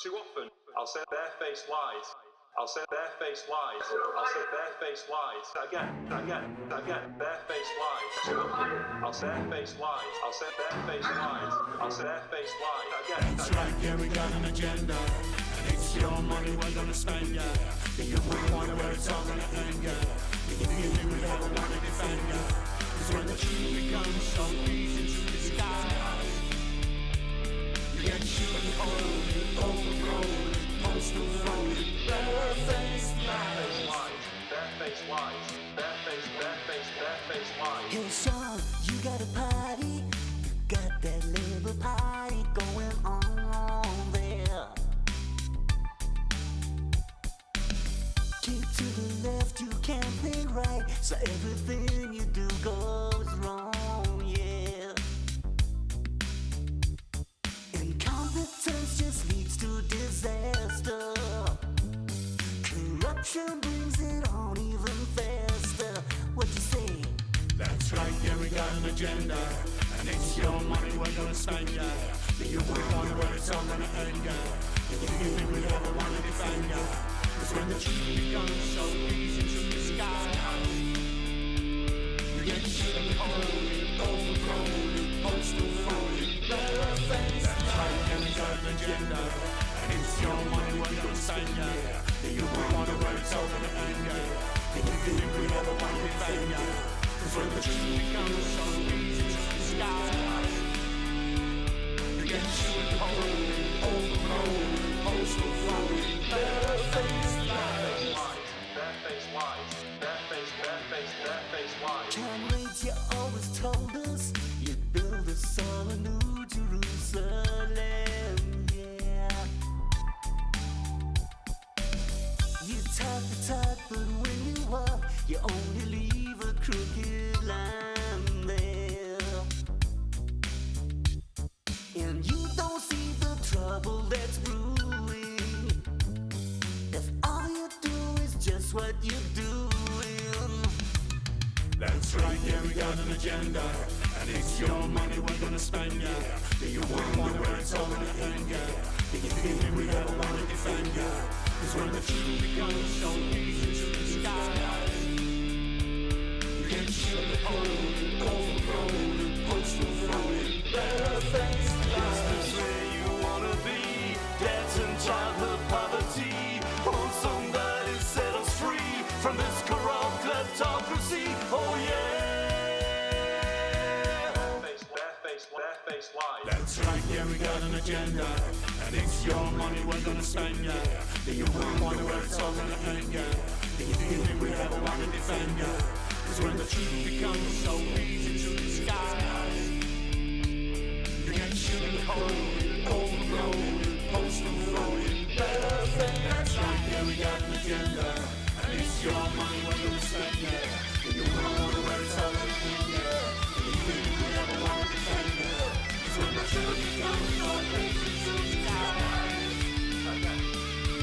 Too often, I'll say barefaced lies. I'll say barefaced lies. I'll say barefaced lies. Again, barefaced lies. Too often, I'll say barefaced lies. I'll say barefaced lies. I'll say barefaced lies. Again. That's right, yeah, we got an agenda. And it's your money we're gonna spend, yeah. Do you wanna where it's all gonna end, yeah? Do you feel we never wanna defend, yeah? Cause when the truth becomes so easy to disguise, you get shooting cold, overgrown, postal phony, barefaced lies. Barefaced lies. Barefaced lies. Hey Sean, you got a party, got that little party going on there. Keep to the left, you can't think right, so everything you do goes wrong, yeah. Incompetence just leads to disaster. Corruption brings it on even faster. What you say? That's right, yeah, we got an agenda. And it's your money we're gonna spend, yeah. Do you wonder where it's all gonna end, yeah? Do you think we ever wanna defend, yeah? Cause when the truth becomes so easy to disguise, you get shooting cold, overgrown, postal phony, barefaced. That's right, yeah, we got an agenda. And it's your money we're gonna spend, yeah. Do you wonder where it's all gonna end, yeah? Do you think we ever wanna defend, yeah? Cause when the truth becomes so easy to disguise, you get shooting cold, overgrown, postal phony, barefaced lies. Barefaced lies. Barefaced lies. Comrades, you always told us you'd build us all a new Jerusalem, yeah. You talk the talk, but when you walk, you only leave a crooked line there. And you don't see the trouble that's brewing if all you do is just what you're doing. That's right, yeah, we got an agenda. And it's your money we're gonna spend, yeah. Do you wonder where it's all gonna end, yeah? Do you think we ever wanna defend, yeah? Cause when the truth becomes so easy to disguise, you get shooting cold, overgrown, postal phony, barefaced lies. Is this where you wanna be? Debts and childhood poverty. Oh, somebody set us free from this corrupt kleptocracy. Oh yeah. Barefaced lies. That's right, yeah, we got an agenda. And it's your money we're gonna spend, yeah. Do you wonder where it's all gonna end, yeah? Do you think we ever wanna defend, yeah? Cause when the truth becomes so easy to disguise, you get shooting cold, overgrown, postal phony, barefaced. That's right, yeah, we got an agenda. And it's your money we're gonna spend, yeah. Do you wonder where it's all gonna end, yeah? Do you think we ever wanna defend, yeah? Cause when the truth becomes so easy to disguise,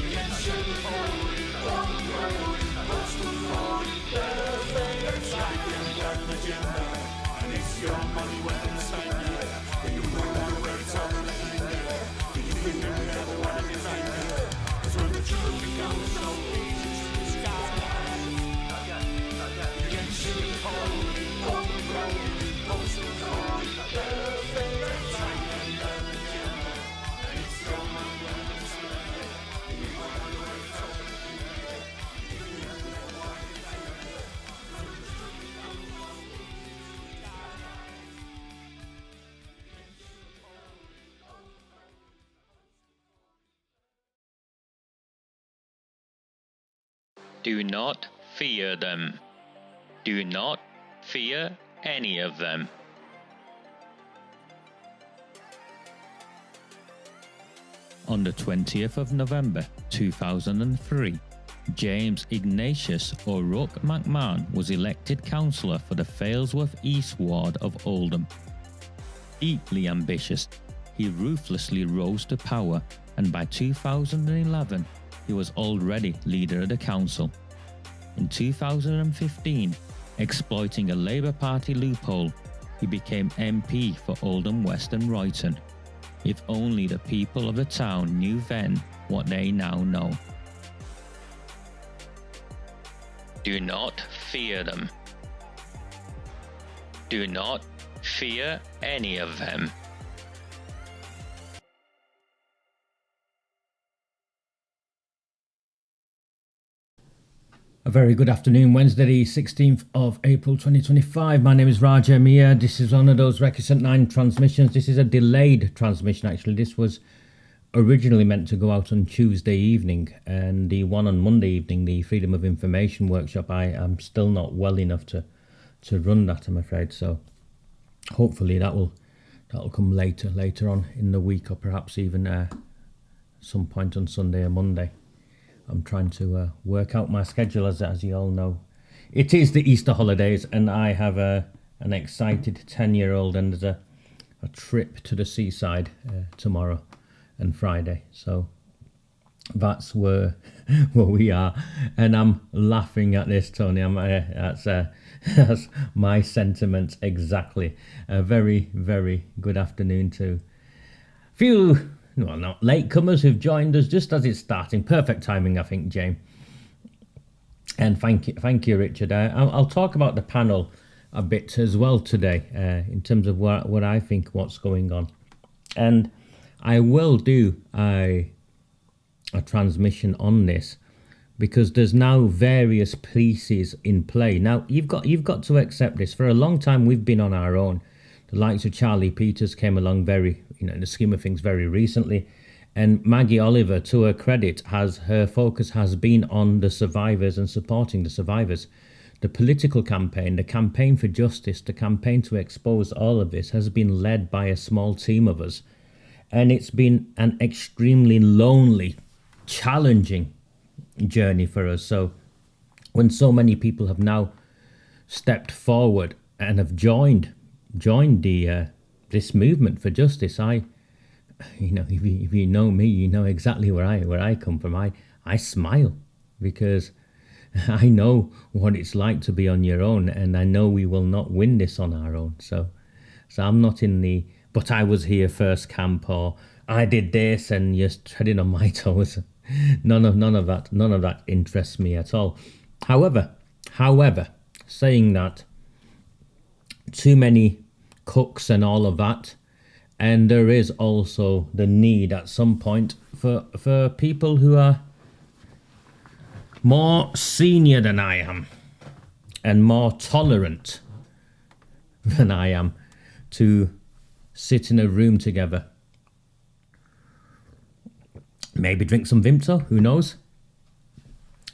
you get shooting cold, overgrown, postal phony, barefaced. That's right, yeah, we got an agenda. And it's your money we're gonna spend, yeah. Do you wonder where it's all gonna end, yeah? Do you think we ever wanna defend, yeah? Cause when the truth becomes so easy to disguise, you get shooting cold, overgrown, postal phony, barefaced. That's right, yeah, we got an agenda. And it's your money we're gonna spend, yeah. Do you wonder where it's all gonna end, yeah? Do you think we ever wanna defend, yeah? Cause when the truth becomes so easy to disguise, you get shooting cold, overgrown. Do not fear them. Do not fear any of them. On the 20th of November 2003, James Ignatius O'Rourke McMahon was elected councillor for the Failsworth East Ward of Oldham. Deeply ambitious, he ruthlessly rose to power, and by 2011, he was already leader of the council. In 2015, exploiting a Labour Party loophole, he became MP for Oldham West and Royton. If only the people of the town knew then what they now know. Do not fear them. Do not fear any of them. A very good afternoon, Wednesday the 16th of April 2025. My name is Raja Miah. This is one of those Recusant 9 transmissions. This is a delayed transmission actually. This was originally meant to go out on Tuesday evening, and the one on Monday evening, the Freedom of Information workshop, I am still not well enough to run that, I'm afraid. So hopefully that'll come later on in the week, or perhaps even some point on Sunday or Monday. I'm trying to work out my schedule, as you all know. It is the Easter holidays, and I have an excited 10-year-old, and there's a trip to the seaside tomorrow and Friday. So that's where we are, and I'm laughing at this, Tony. That's my sentiments exactly. A very, very good afternoon to few. Well, not latecomers who've joined us just as it's starting. Perfect timing, I think, James. And thank you, Richard. I'll talk about the panel a bit as well today, in terms of what I think what's going on, and I will do a transmission on this because there's now various pieces in play. Now you've got to accept this. For a long time, we've been on our own. The likes of Charlie Peters came along very, in the scheme of things, very recently. And Maggie Oliver, to her credit, her focus has been on the survivors and supporting the survivors. The political campaign, the campaign for justice, the campaign to expose all of this has been led by a small team of us. And it's been an extremely lonely, challenging journey for us. So when so many people have now stepped forward and have joined the this movement for justice, if you know me, you know exactly where I come from. I smile because I know what it's like to be on your own, and I know we will not win this on our own. So I'm not in the but I was here first camp, or I did this and you're treading on my toes. None of that interests me at all. However, saying that, too many cooks and all of that, and there is also the need at some point for people who are more senior than I am and more tolerant than I am to sit in a room together, maybe drink some Vimto, who knows,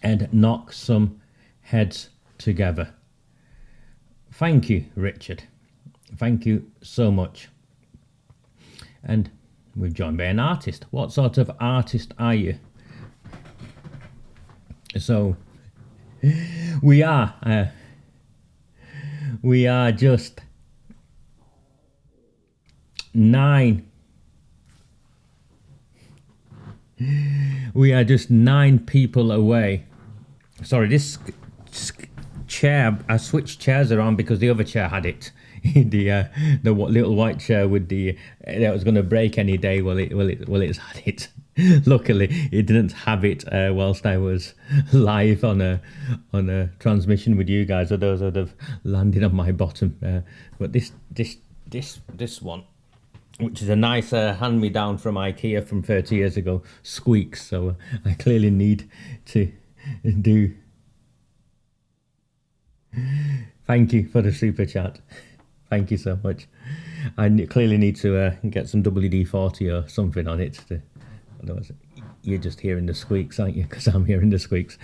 and knock some heads together. Thank you, Richard. Thank you so much. And we're joined by an artist. What sort of artist are you? So we are just 9. We are just 9 people away. Sorry, this chair, I switched chairs around because the other chair had it. the little white chair with that was going to break any day. It's had it. Luckily, it didn't have it whilst I was live on a transmission with you guys, or those would have landed on my bottom. But this one, which is a nice hand-me-down from IKEA from 30 years ago, squeaks. So I clearly need to do. Thank you for the super chat. Thank you so much. I clearly need to get some WD-40 or something on it. Otherwise, you're just hearing the squeaks, aren't you? Because I'm hearing the squeaks.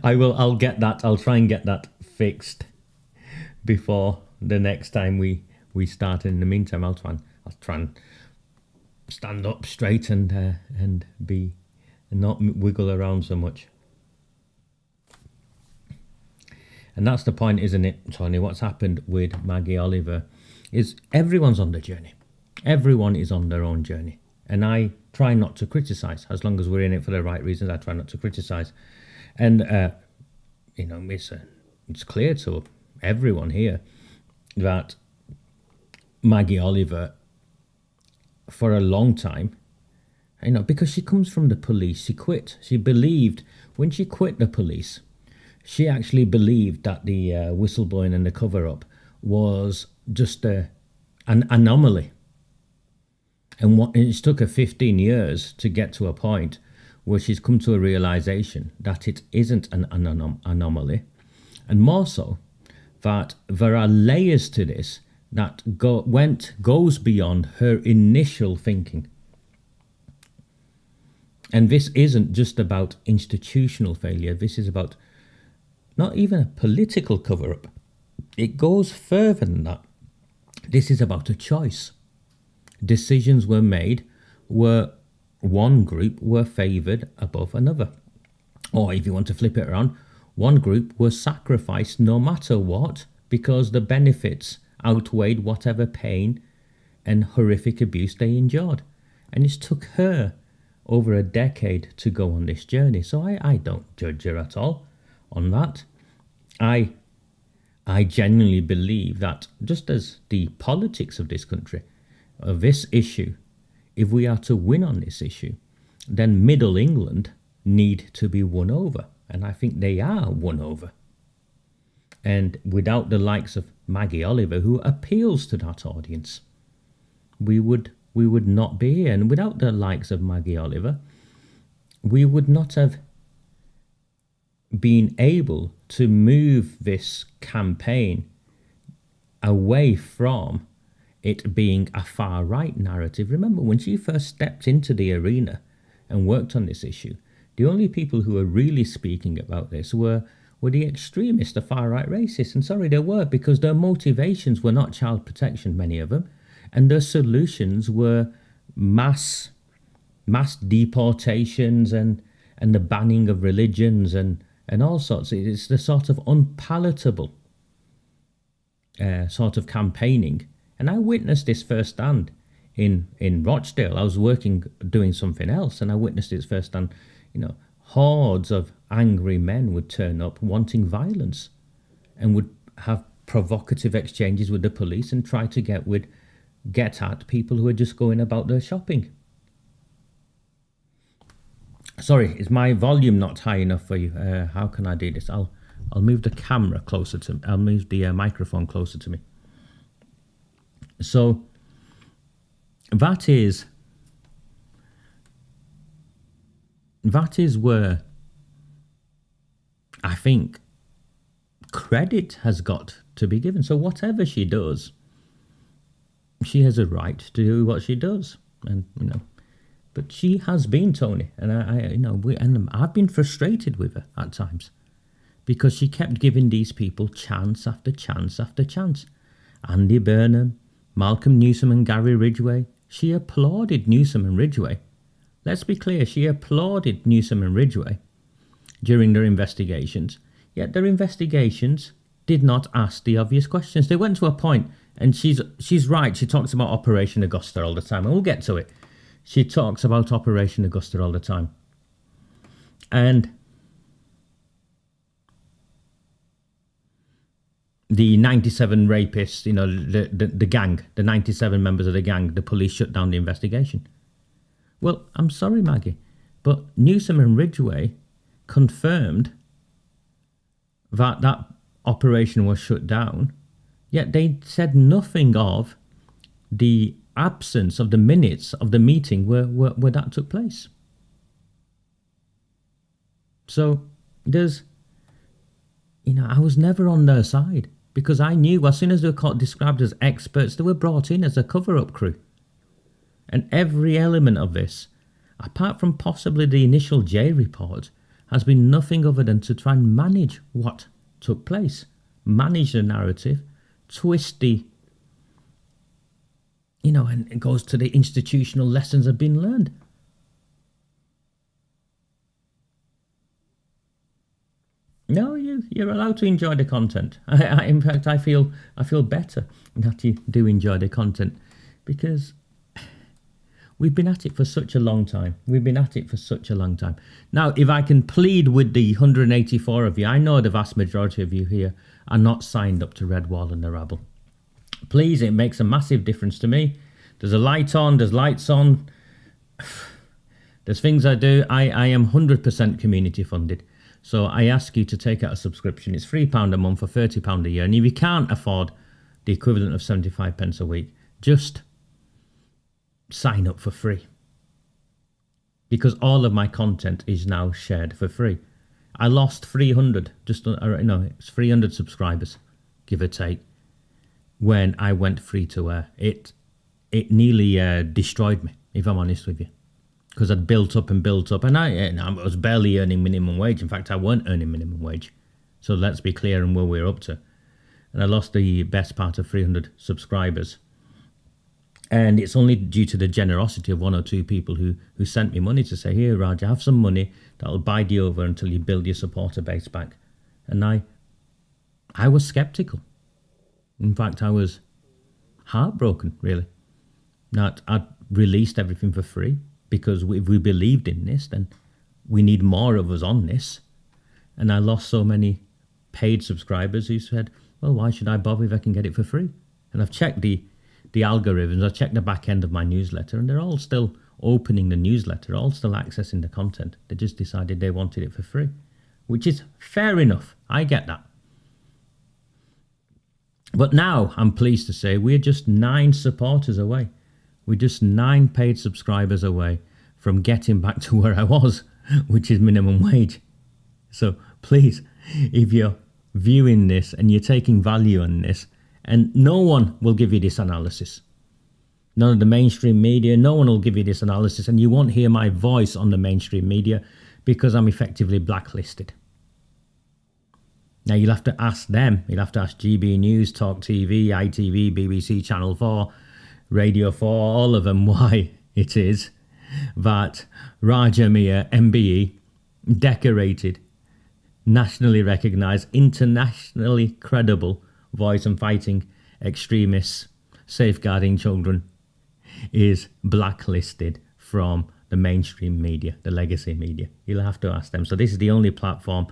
I'll get that. I'll try and get that fixed before the next time we start. In the meantime, I'll try and stand up straight and not wiggle around so much. And that's the point, isn't it, Tony? What's happened with Maggie Oliver is everyone's on the journey. Everyone is on their own journey. And I try not to criticize. As long as we're in it for the right reasons, I try not to criticize. And, it's clear to everyone here that Maggie Oliver for a long time, because she comes from the police. She quit. She believed, when she quit the police, she actually believed that the whistleblowing and the cover-up was just an anomaly. And it took her 15 years to get to a point where she's come to a realization that it isn't an anomaly, and more so, that there are layers to this that goes beyond her initial thinking. And this isn't just about institutional failure. This is about not even a political cover-up. It goes further than that. This is about a choice. Decisions were made where one group were favoured above another. Or if you want to flip it around, one group was sacrificed no matter what because the benefits outweighed whatever pain and horrific abuse they endured. And it took her over a decade to go on this journey. So I don't judge her at all on that. I genuinely believe that just as the politics of this country, of this issue, if we are to win on this issue, then Middle England need to be won over. And I think they are won over. And without the likes of Maggie Oliver, who appeals to that audience, we would not be here. And without the likes of Maggie Oliver, we would not have been able to move this campaign away from it being a far-right narrative. Remember, when she first stepped into the arena and worked on this issue, the only people who were really speaking about this were the extremists, the far-right racists. And sorry, they were, because their motivations were not child protection, many of them, and their solutions were mass deportations and the banning of religions and all sorts. It's the sort of unpalatable sort of campaigning. And I witnessed this firsthand in Rochdale. I was doing something else, and I witnessed it firsthand. Hordes of angry men would turn up wanting violence and would have provocative exchanges with the police and try to get at people who are just going about their shopping. Sorry, is my volume not high enough for you? How can I do this? I'll move the camera closer to me. I'll move the microphone closer to me. So that is where I think credit has got to be given. So whatever she does, she has a right to do what she does, and but she has been, Tony, and I've been frustrated with her at times because she kept giving these people chance after chance after chance. Andy Burnham, Malcolm Newsom and Gary Ridgway. She applauded Newsom and Ridgway. Let's be clear, she applauded Newsom and Ridgway during their investigations, yet their investigations did not ask the obvious questions. They went to a point, and she's right, she talks about Operation Augusta all the time, and we'll get to it. She talks about Operation Augusta all the time. And the 97 rapists, the gang, the 97 members of the gang, the police shut down the investigation. Well, I'm sorry, Maggie, but Newsom and Ridgway confirmed that operation was shut down, yet they said nothing of the absence of the minutes of the meeting where that took place. So there's, I was never on their side, because I knew as soon as they were described as experts, they were brought in as a cover-up crew. And every element of this, apart from possibly the initial J report, has been nothing other than to try and manage what took place, manage the narrative, twist the, and it goes to the institutional lessons that have been learned. No, you're allowed to enjoy the content. In fact, I feel better that you do enjoy the content, because we've been at it for such a long time. Now, if I can plead with the 184 of you, I know the vast majority of you here are not signed up to Red Wall and the Rabble. Please, it makes a massive difference to me. There's a light on, there's lights on. There's things I do. I am 100% community funded. So I ask you to take out a subscription. It's £3 a month or £30 a year. And if you can't afford the equivalent of 75 pence a week, just sign up for free. Because all of my content is now shared for free. I lost 300, it's 300 subscribers, give or take, when I went free to air. It nearly destroyed me, if I'm honest with you. Because I'd built up, and I was barely earning minimum wage. In fact, I weren't earning minimum wage. So let's be clear on where we're up to. And I lost the best part of 300 subscribers. And it's only due to the generosity of one or two people who sent me money to say, here, Raj, have some money that'll bide you over until you build your supporter base back. And I was skeptical. In fact, I was heartbroken, really, that I'd released everything for free. Because if we believed in this, then we need more of us on this. And I lost so many paid subscribers who said, well, why should I bother if I can get it for free? And I've checked the algorithms, I've checked the back end of my newsletter, and they're all still opening the newsletter, all still accessing the content. They just decided they wanted it for free, which is fair enough. I get that. But now I'm pleased to say we're just 9 supporters away. We're just 9 paid subscribers away from getting back to where I was, which is minimum wage. So please, if you're viewing this and you're taking value in this, and no one will give you this analysis. None of the mainstream media, no one will give you this analysis, and you won't hear my voice on the mainstream media because I'm effectively blacklisted. Now you'll have to ask them. You'll have to ask GB News, Talk TV, ITV, BBC, Channel 4, Radio 4, all of them, why it is that Raja Miah MBE, decorated, nationally recognised, internationally credible voice and fighting extremists, safeguarding children, is blacklisted from the mainstream media, the legacy media. You'll have to ask them. So this is the only platform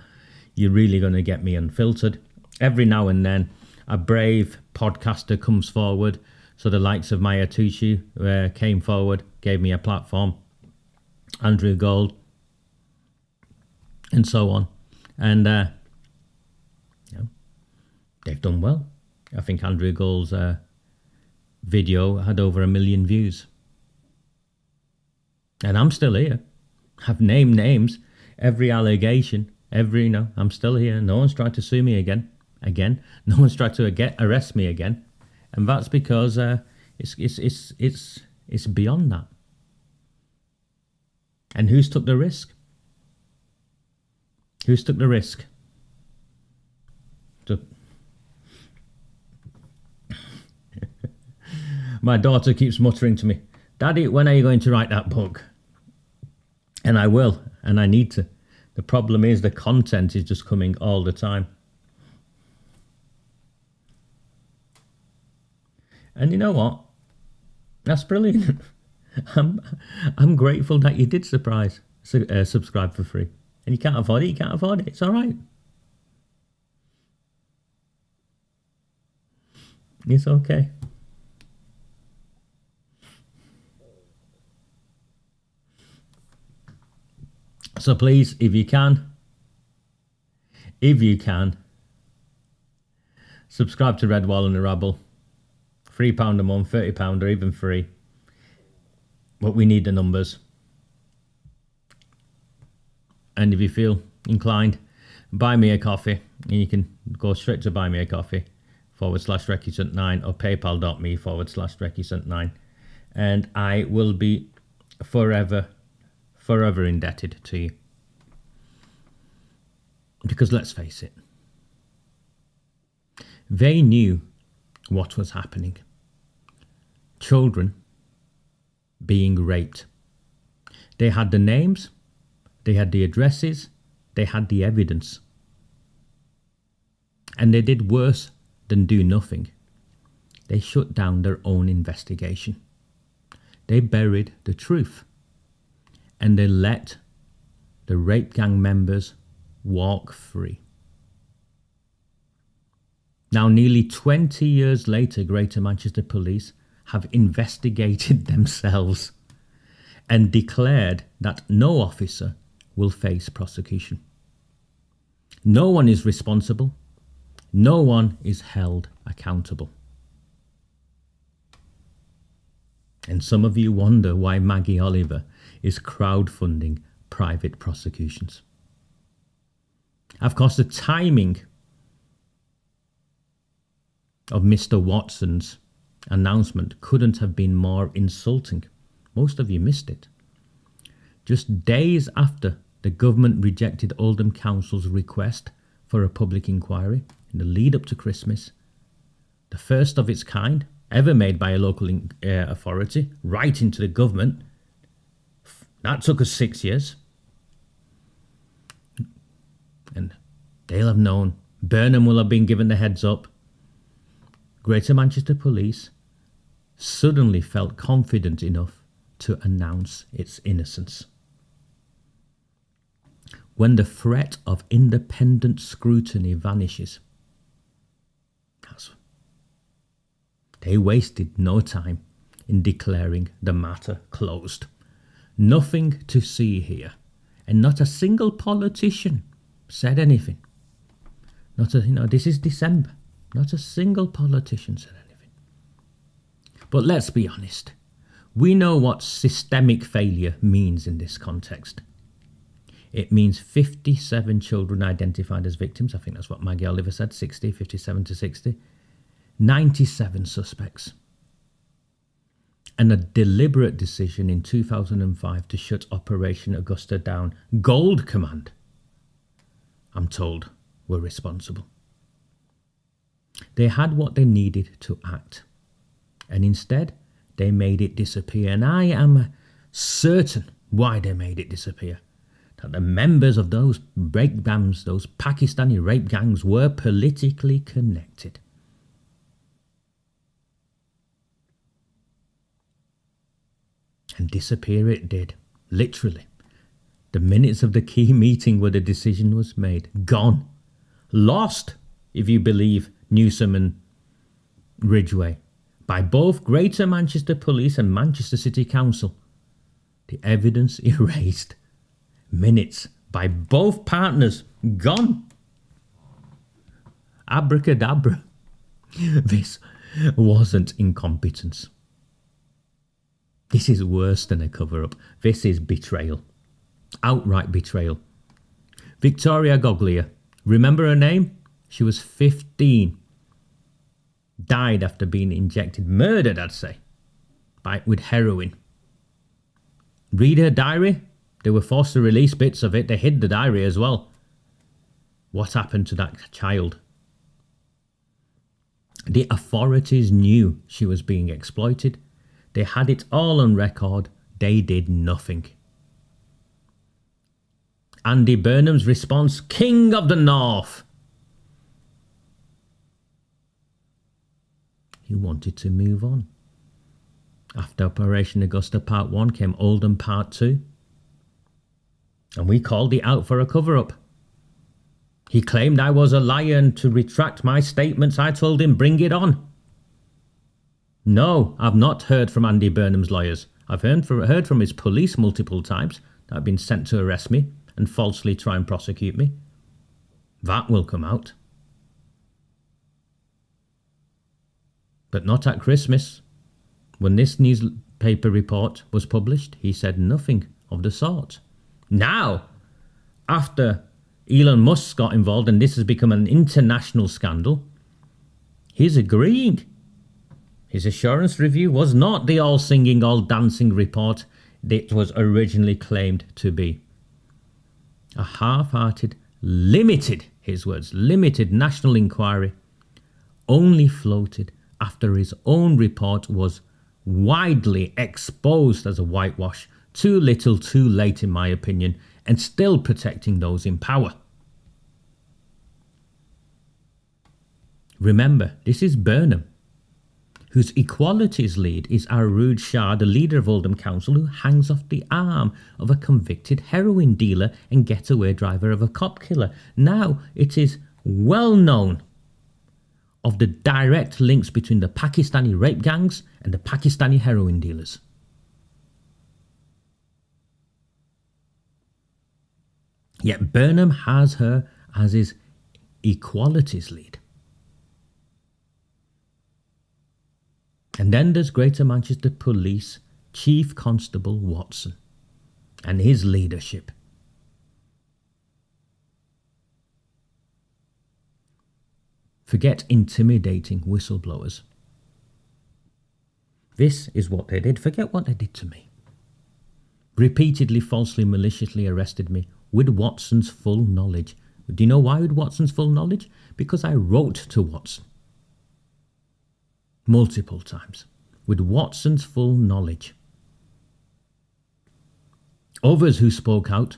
you're really going to get me unfiltered. Every now and then, a brave podcaster comes forward. So the likes of Maya Tucci came forward, gave me a platform, Andrew Gold, and so on. And they've done well. I think Andrew Gold's video had over 1 million views. And I'm still here. I've named names, every allegation, I'm still here. No one's tried to sue me again. No one's tried to arrest me again. And that's because it's beyond that. And who's took the risk? Who's took the risk? My daughter keeps muttering to me, Daddy, when are you going to write that book? And I will, and I need to. The problem is the content is just coming all the time. And you know what? That's brilliant. I'm grateful that you did subscribe for free. And you can't afford it, It's all right. It's okay. So please, if you can, subscribe to Red Wall and the Rabble. £3 a month, £30 or even free. But we need the numbers. And if you feel inclined, buy me a coffee. And you can go straight to buy me a coffee /Recusant9 or paypal.me /Recusant9. And I will be forever indebted to you. Because let's face it, they knew what was happening. Children being raped. They had the names, they had the addresses, they had the evidence. And they did worse than do nothing. They shut down their own investigation. They buried the truth. And they let the rape gang members walk free. Now, nearly 20 years later, Greater Manchester Police have investigated themselves and declared that no officer will face prosecution. No one is responsible. No one is held accountable. And some of you wonder why Maggie Oliver is crowdfunding private prosecutions. Of course, the timing of Mr. Watson's announcement couldn't have been more insulting. Most of you missed it. Just days after the government rejected Oldham Council's request for a public inquiry in the lead up to Christmas, the first of its kind ever made by a local authority, right into the government. That took us 6 years. And they'll have known. Burnham will have been given the heads up. Greater Manchester Police suddenly felt confident enough to announce its innocence. When the threat of independent scrutiny vanishes, they wasted no time in declaring the matter closed. Nothing to see here, and not a single politician said anything. This is December. Not a single politician said anything. But let's be honest. We know what systemic failure means in this context. It means 57 children identified as victims. I think that's what Maggie Oliver said, 57 to 60. 97 suspects. And a deliberate decision in 2005 to shut Operation Augusta down. Gold Command, I'm told, were responsible. They had what they needed to act, and instead they made it disappear. And I am certain why they made it disappear. That the members of those rape gangs, those Pakistani rape gangs, were politically connected. And disappear it did, literally. The minutes of the key meeting where the decision was made, gone. Lost, if you believe Newsom and Ridgway, by both Greater Manchester Police and Manchester City Council. The evidence erased. Minutes by both partners, gone. Abracadabra. This wasn't incompetence. This is worse than a cover-up. This is betrayal. Outright betrayal. Victoria Agoglia. Remember her name? She was 15. Died after being injected. Murdered, I'd say. With heroin. Read her diary. They were forced to release bits of it. They hid the diary as well. What happened to that child? The authorities knew she was being exploited. They had it all on record. They did nothing. Andy Burnham's response, King of the North. He wanted to move on. After Operation Augusta Part 1 came Oldham Part 2. And we called it out for a cover-up. He claimed I was a liar, and to retract my statements I told him, bring it on. No, I've not heard from Andy Burnham's lawyers. I've heard from his police multiple times that have been sent to arrest me and falsely try and prosecute me. That will come out. But not at Christmas. When this newspaper report was published, he said nothing of the sort. Now, after Elon Musk got involved and this has become an international scandal, he's agreeing. His assurance review was not the all-singing, all-dancing report that was originally claimed to be. A half-hearted, limited, his words, limited national inquiry only floated after his own report was widely exposed as a whitewash. Too little, too late, in my opinion, and still protecting those in power. Remember, this is Burnham, whose equalities lead is Arood Shah, the leader of Oldham Council, who hangs off the arm of a convicted heroin dealer and getaway driver of a cop killer. Now it is well known of the direct links between the Pakistani rape gangs and the Pakistani heroin dealers. Yet Burnham has her as his equalities lead. And then there's Greater Manchester Police Chief Constable Watson and his leadership. Forget intimidating whistleblowers. This is what they did. Forget what they did to me. Repeatedly, falsely, maliciously arrested me with Watson's full knowledge. Do you know why with Watson's full knowledge? Because I wrote to Watson multiple times with Watson's full knowledge. Others who spoke out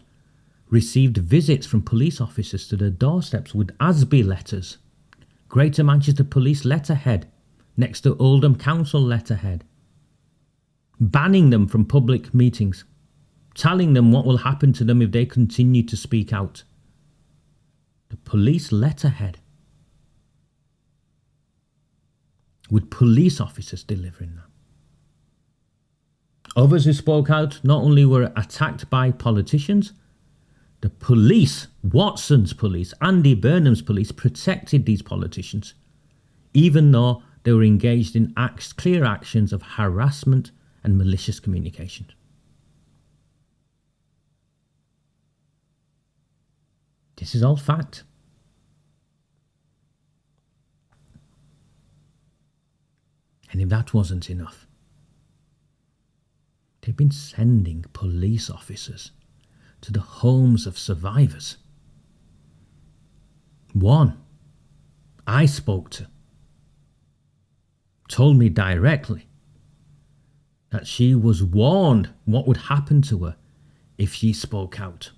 received visits from police officers to their doorsteps with ASBI letters, Greater Manchester Police letterhead next to Oldham Council letterhead, banning them from public meetings, telling them what will happen to them if they continue to speak out. The police letterhead with police officers delivering that. Others who spoke out not only were attacked by politicians, the police, Watson's police, Andy Burnham's police, protected these politicians, even though they were engaged in clear actions of harassment and malicious communication. This is all fact. And if that wasn't enough, they've been sending police officers to the homes of survivors. One I spoke to told me directly that she was warned what would happen to her if she spoke out.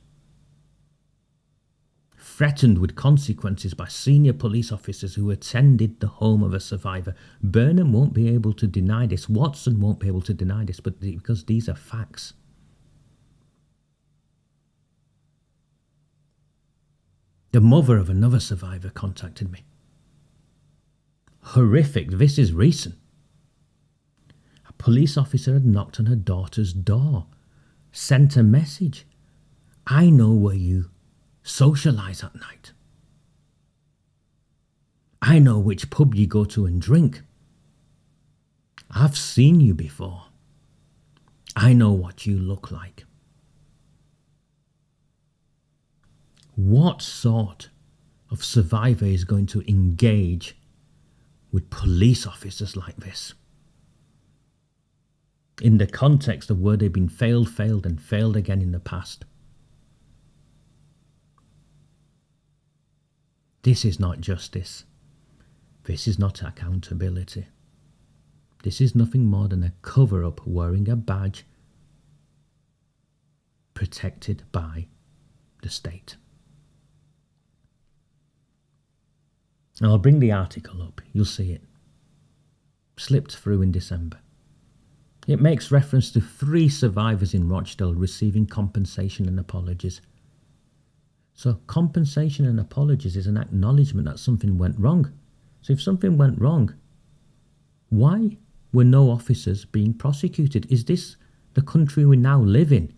Threatened with consequences by senior police officers who attended the home of a survivor. Burnham won't be able to deny this. Watson won't be able to deny this, but because these are facts. The mother of another survivor contacted me. Horrific. This is recent. A police officer had knocked on her daughter's door, sent a message. I know where you socialise at night. I know which pub you go to and drink. I've seen you before. I know what you look like. What sort of survivor is going to engage with police officers like this? In the context of where they've been failed and failed again in the past. This is not justice. This is not accountability. This is nothing more than a cover-up wearing a badge protected by the state. And I'll bring the article up. You'll see it. Slipped through in December. It makes reference to 3 survivors in Rochdale receiving compensation and apologies. So compensation and apologies is an acknowledgement that something went wrong. So if something went wrong, why were no officers being prosecuted? Is this the country we now live in?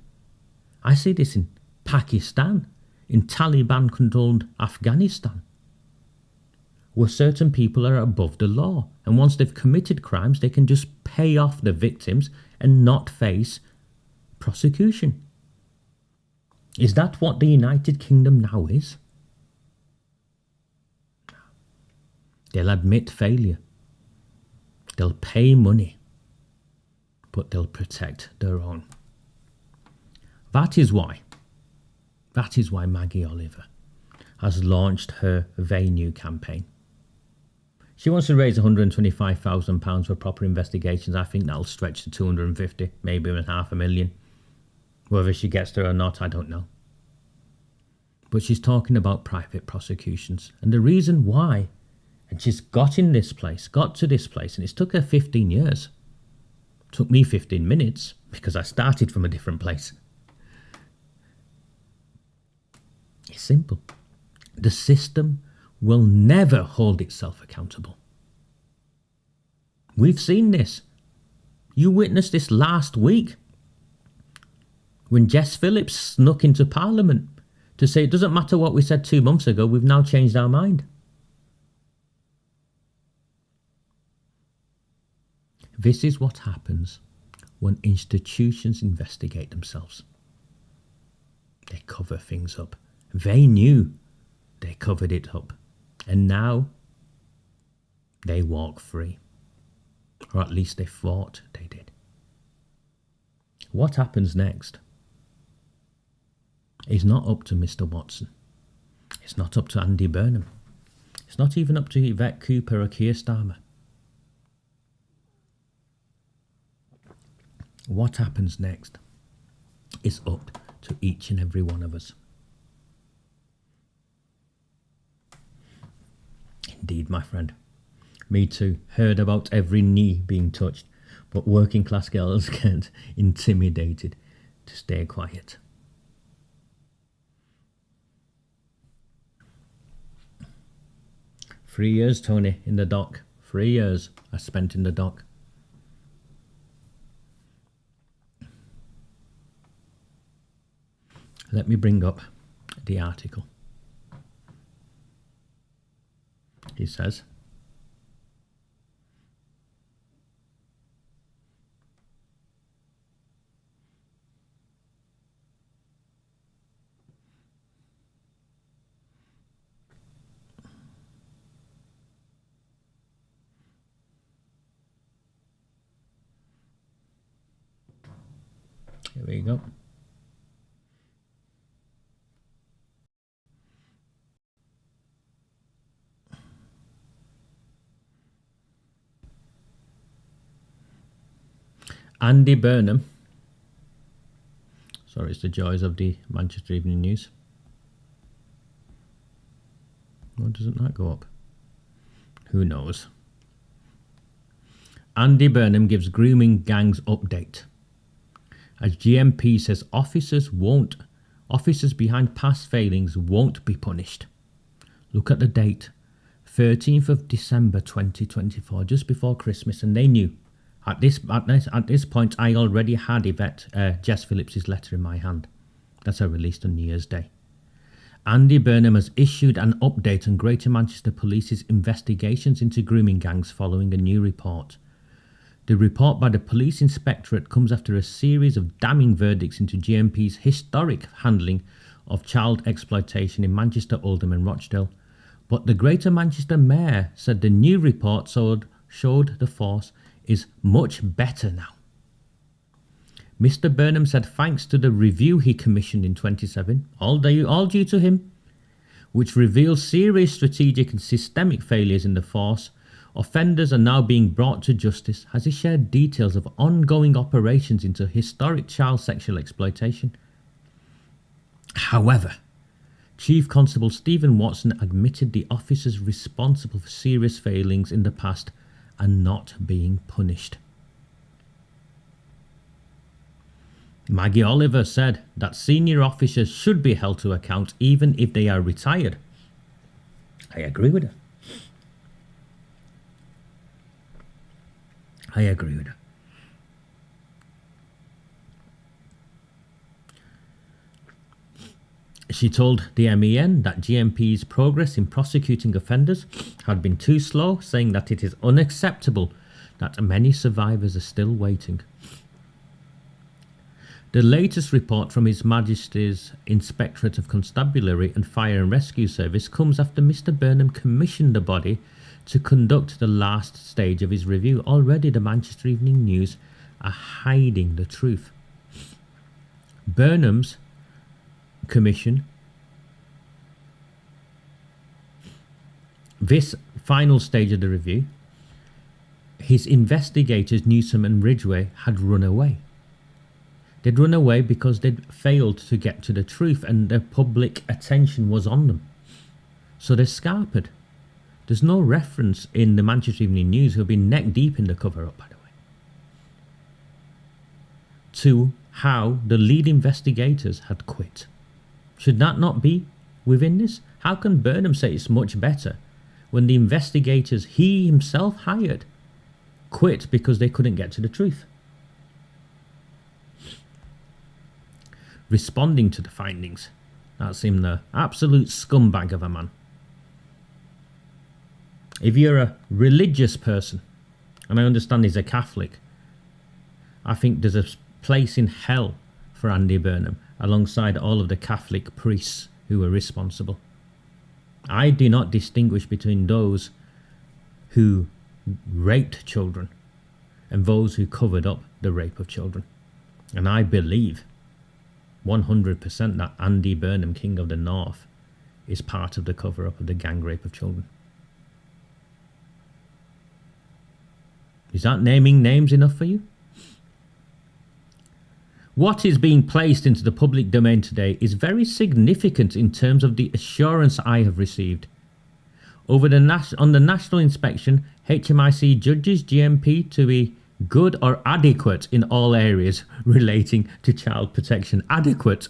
I see this in Pakistan, in Taliban-controlled Afghanistan, where certain people are above the law, and once they've committed crimes, they can just pay off the victims and not face prosecution. Is that what the United Kingdom now is? They'll admit failure. They'll pay money, but they'll protect their own. That is why Maggie Oliver has launched her Venue campaign. She wants to raise £125,000 for proper investigations. I think that'll stretch to 250, maybe even £500,000. Whether she gets there or not, I don't know. But she's talking about private prosecutions. And the reason why, and she's got to this place, and it's took her 15 years. It took me 15 minutes, because I started from a different place. It's simple. The system will never hold itself accountable. We've seen this. You witnessed this last week when Jess Phillips snuck into Parliament to say it doesn't matter what we said 2 months ago, we've now changed our mind. This is what happens when institutions investigate themselves. They cover things up. They knew they covered it up. And now they walk free. Or at least they thought they did. What happens next is not up to Mr. Watson. It's not up to Andy Burnham. It's not even up to Yvette Cooper or Keir Starmer. What happens next is up to each and every one of us. Indeed, my friend. Me too. Heard about every knee being touched, but working class girls get intimidated to stay quiet. Three years, Tony, in the dock. 3 years I spent in the dock. Let me bring up the article. He says, here we go. Andy Burnham, sorry, it's the joys of the Manchester Evening News. Why doesn't that go up? Who knows? Andy Burnham gives grooming gangs update. As GMP says officers behind past failings won't be punished. Look at the date, 13th of December 2024, just before Christmas, and they knew. At this point, I already had Jess Phillips' letter in my hand. That's released on New Year's Day. Andy Burnham has issued an update on Greater Manchester Police's investigations into grooming gangs following a new report. The report by the Police Inspectorate comes after a series of damning verdicts into GMP's historic handling of child exploitation in Manchester, Oldham and Rochdale. But the Greater Manchester Mayor said the new report showed the force is much better now. Mr. Burnham said thanks to the review he commissioned in 2017, all due to him, which reveals serious strategic and systemic failures in the force, offenders are now being brought to justice, has he shared details of ongoing operations into historic child sexual exploitation. However, Chief Constable Stephen Watson admitted the officers responsible for serious failings in the past are not being punished. Maggie Oliver said that senior officers should be held to account even if they are retired. I agree with her. She told the MEN that GMP's progress in prosecuting offenders had been too slow, saying that it is unacceptable that many survivors are still waiting. The latest report from His Majesty's Inspectorate of Constabulary and Fire and Rescue Service comes after Mr. Burnham commissioned the body to conduct the last stage of his review. Already the Manchester Evening News are hiding the truth. Burnham's commission, this final stage of the review, his investigators Newsom and Ridgway had run away. They'd run away because they'd failed to get to the truth and the public attention was on them. So they're scarpered. There's no reference in the Manchester Evening News, who have been neck deep in the cover-up, by the way, to how the lead investigators had quit. Should that not be within this? How can Burnham say it's much better when the investigators he himself hired quit because they couldn't get to the truth? Responding to the findings, that's him, the absolute scumbag of a man. If you're a religious person, and I understand he's a Catholic, I think there's a place in hell for Andy Burnham alongside all of the Catholic priests who were responsible. I do not distinguish between those who raped children and those who covered up the rape of children. And I believe 100% that Andy Burnham, King of the North, is part of the cover-up of the gang rape of children. Is that naming names enough for you? What is being placed into the public domain today is very significant in terms of the assurance I have received. On the national inspection, HMIC judges GMP to be good or adequate in all areas relating to child protection. Adequate.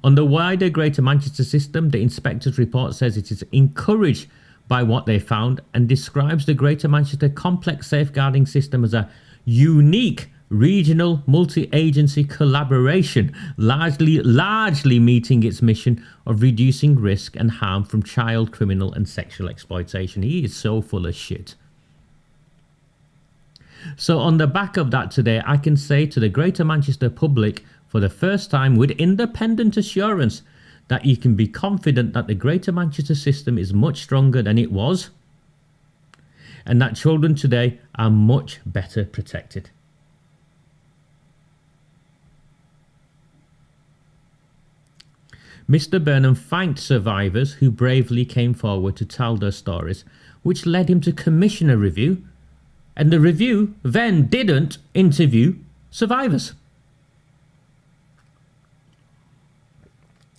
On the wider Greater Manchester system, the inspector's report says it is encouraged by what they found and describes the Greater Manchester complex safeguarding system as a unique regional multi-agency collaboration, largely meeting its mission of reducing risk and harm from child criminal and sexual exploitation. He is so full of shit. So on the back of that today, I can say to the Greater Manchester public for the first time with independent assurance that you can be confident that the Greater Manchester system is much stronger than it was and that children today are much better protected. Mr. Burnham thanked survivors who bravely came forward to tell their stories, which led him to commission a review, and the review then didn't interview survivors.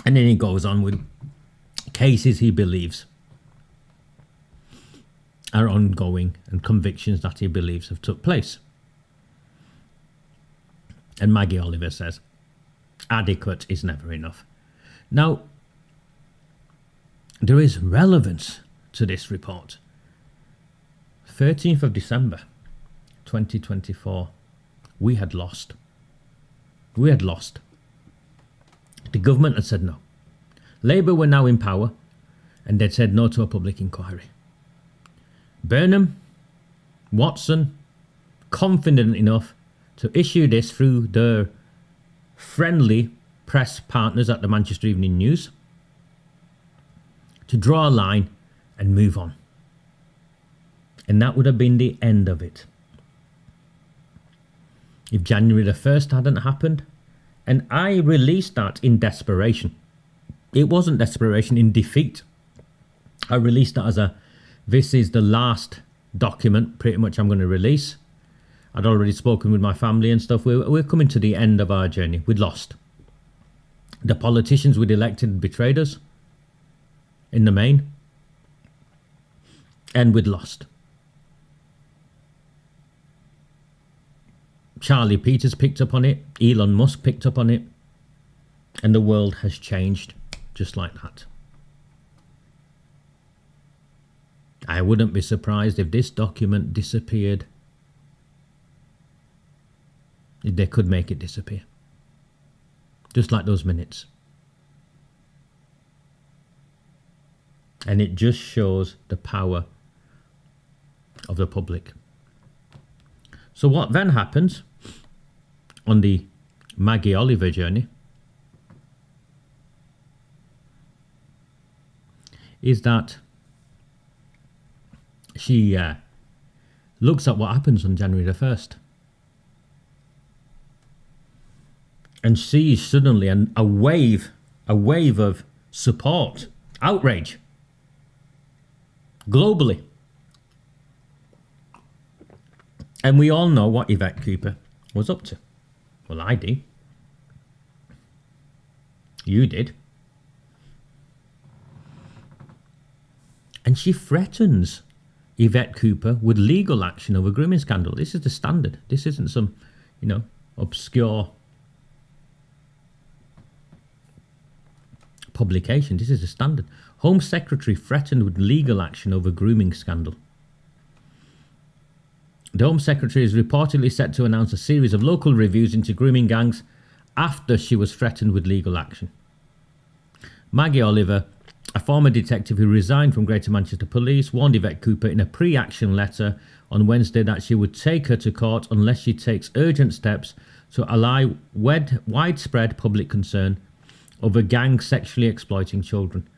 And then he goes on with cases he believes are ongoing and convictions that he believes have took place. And Maggie Oliver says, adequate is never enough. Now, there is relevance to this report. 13th of December 2024, we had lost. We had lost. The government had said no. Labour were now in power and they'd said no to a public inquiry. Burnham, Watson, confident enough to issue this through their friendly press partners at the Manchester Evening News to draw a line and move on. And that would have been the end of it. If January the 1st hadn't happened, and I released that in desperation. It wasn't desperation, in defeat. I released that as this is the last document pretty much I'm going to release. I'd already spoken with my family and stuff. We're coming to the end of our journey. We'd lost. The politicians we'd elected betrayed us in the main. And we'd lost. Charlie Peters picked up on it. Elon Musk picked up on it. And the world has changed just like that. I wouldn't be surprised if this document disappeared. They could make it disappear. Just like those minutes. And it just shows the power of the public. So what then happens on the Maggie Oliver journey is that she looks at what happens on January the 1st and sees suddenly a wave of support, outrage, globally. And we all know what Yvette Cooper was up to. Well, I did. You did. And she threatens Yvette Cooper with legal action over grooming scandal. This is the standard. This isn't some, obscure publication. This is a Standard. Home Secretary threatened with legal action over grooming scandal. The Home Secretary is reportedly set to announce a series of local reviews into grooming gangs after she was threatened with legal action. Maggie Oliver, a former detective who resigned from Greater Manchester Police, warned Yvette Cooper in a pre-action letter on Wednesday that she would take her to court unless she takes urgent steps to allay widespread public concern over gangs sexually exploiting children.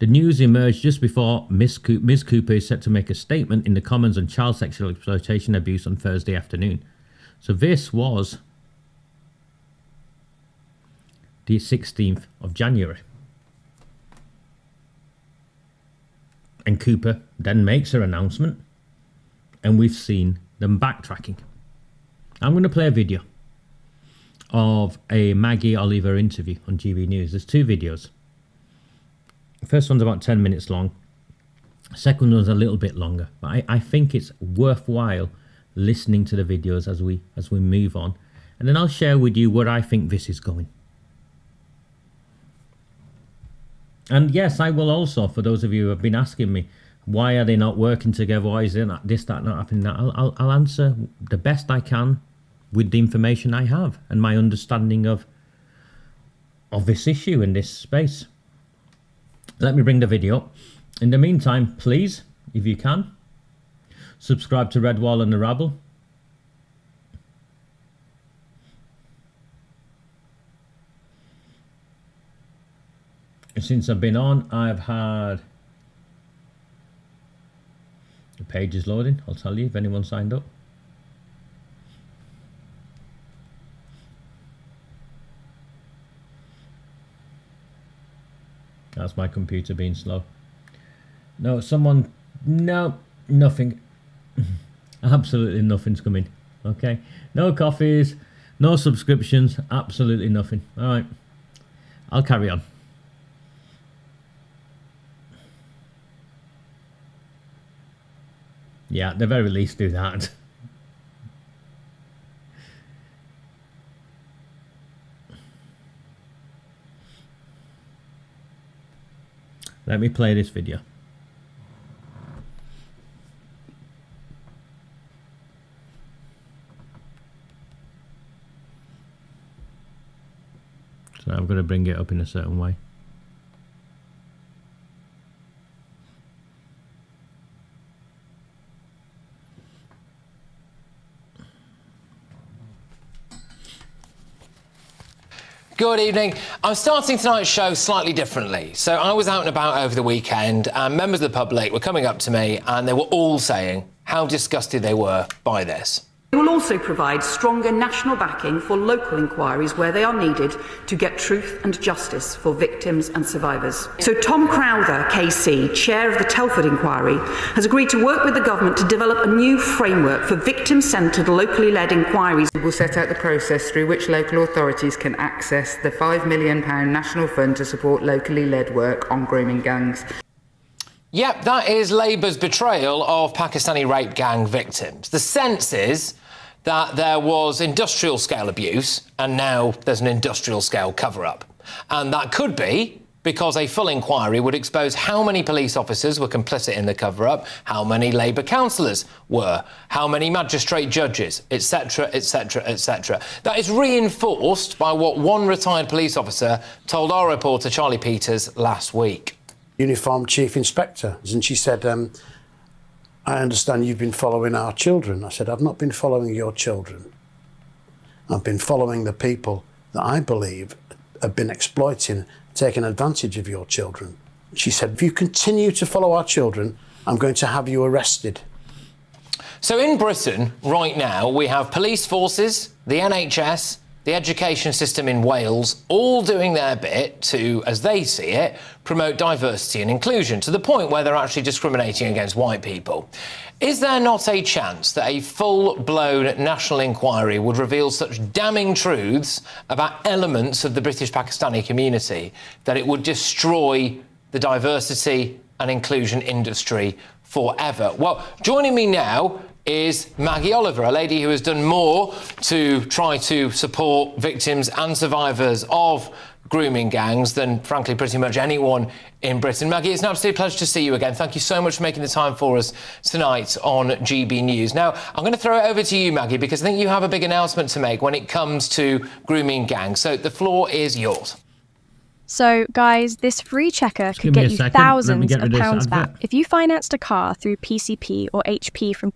The news emerged just before Ms. Cooper is set to make a statement in the Commons on child sexual exploitation abuse on Thursday afternoon. So this was the 16th of January. And Cooper then makes her announcement, and we've seen them backtracking. I'm going to play a video of a Maggie Oliver interview on GB News. There's two videos. The first one's about 10 minutes long. The second one's a little bit longer. But I think it's worthwhile listening to the videos as we move on. And then I'll share with you where I think this is going. And yes, I will also, for those of you who have been asking me, why are they not working together? Why is it this, that, not happening? That? I'll answer the best I can with the information I have and my understanding of this issue in this space. Let me bring the video up. In the meantime, please, if you can, subscribe to Red Wall and the Rabble. Since I've been on, I've had... The page is loading. I'll tell you if anyone signed up. That's my computer being slow. No, someone... No, nothing. Absolutely nothing's coming. Okay. No coffees, no subscriptions, absolutely nothing. All right. I'll carry on. Yeah, at the very least do that. Let me play this video. So I'm going to bring it up in a certain way. Good evening. I'm starting tonight's show slightly differently. So I was out and about over the weekend and members of the public were coming up to me and they were all saying how disgusted they were by this. It will also provide stronger national backing for local inquiries where they are needed to get truth and justice for victims and survivors. So Tom Crowther, KC, chair of the Telford inquiry, has agreed to work with the government to develop a new framework for victim-centred, locally led inquiries. We will set out the process through which local authorities can access the £5 million national fund to support locally led work on grooming gangs. Yep, that is Labour's betrayal of Pakistani rape gang victims. The sense is that there was industrial-scale abuse and now there's an industrial-scale cover-up. And that could be because a full inquiry would expose how many police officers were complicit in the cover-up, how many Labour councillors were, how many magistrate judges, etc, etc, etc. That is reinforced by what one retired police officer told our reporter Charlie Peters last week. Uniformed Chief Inspector, and she said, I understand you've been following our children. I said, I've not been following your children. I've been following the people that I believe have been exploiting, taking advantage of your children. She said, if you continue to follow our children, I'm going to have you arrested. So in Britain, right now, we have police forces, the NHS, the education system in Wales, all doing their bit to, as they see it, promote diversity and inclusion, to the point where they're actually discriminating against white people. Is there not a chance that a full-blown national inquiry would reveal such damning truths about elements of the British Pakistani community that it would destroy the diversity and inclusion industry forever? Well, joining me now is Maggie Oliver, a lady who has done more to try to support victims and survivors of grooming gangs than, frankly, pretty much anyone in Britain. Maggie, it's an absolute pleasure to see you again. Thank you so much for making the time for us tonight on GB News. Now, I'm going to throw it over to you, Maggie, because I think you have a big announcement to make when it comes to grooming gangs. So the floor is yours. So, guys, this free checker could get you thousands of pounds back if you financed a car through PCP or HP from...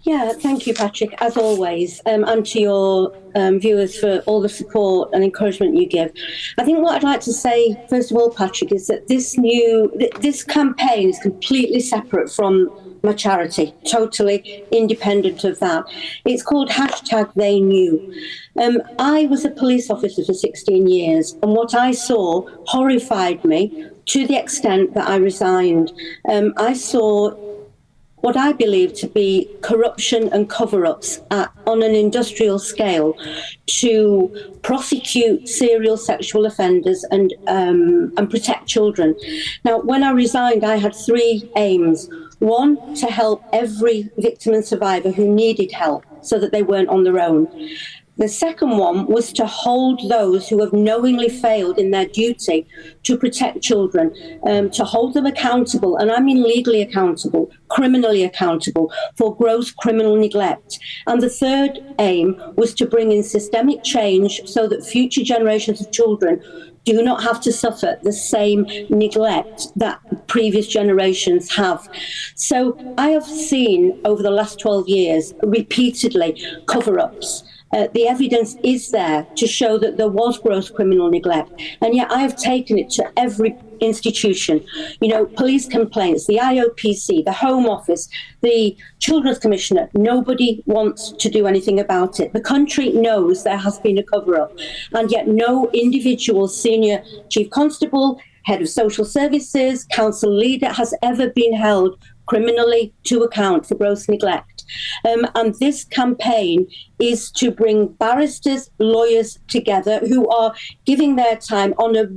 Yeah, thank you, Patrick, as always, and to your viewers for all the support and encouragement you give. I think what I'd like to say, first of all, Patrick, is that this campaign is completely separate from my charity, totally independent of that. It's called #TheyKnew. I was a police officer for 16 years, and what I saw horrified me to the extent that I resigned. I saw what I believe to be corruption and cover-ups on an industrial scale to prosecute serial sexual offenders and protect children. Now, when I resigned, I had 3 aims. 1, to help every victim and survivor who needed help so that they weren't on their own. The second one was to hold those who have knowingly failed in their duty to protect children, to hold them accountable, and I mean legally accountable, criminally accountable, for gross criminal neglect. And the third aim was to bring in systemic change so that future generations of children do not have to suffer the same neglect that previous generations have. So I have seen over the last 12 years repeatedly cover-ups. The evidence is there to show that there was gross criminal neglect. And yet I have taken it to every institution. You know, police complaints, the IOPC, the Home Office, the Children's Commissioner. Nobody wants to do anything about it. The country knows there has been a cover-up. And yet no individual senior chief constable, head of social services, council leader has ever been held criminally to account for gross neglect. And this campaign is to bring barristers, lawyers together who are giving their time on a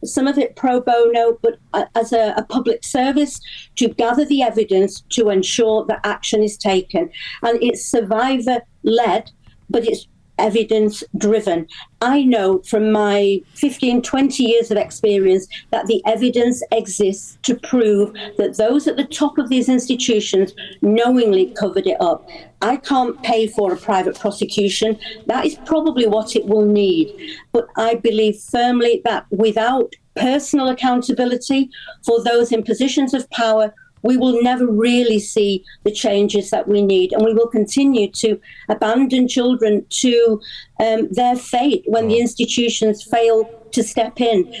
some of it pro bono, but as a public service to gather the evidence to ensure that action is taken. And it's survivor-led, but it's evidence-driven. I know from my 15, 20 years of experience that the evidence exists to prove that those at the top of these institutions knowingly covered it up. I can't pay for a private prosecution. That is probably what it will need. But I believe firmly that without personal accountability for those in positions of power, we will never really see the changes that we need, and we will continue to abandon children to their fate when the institutions fail to step in.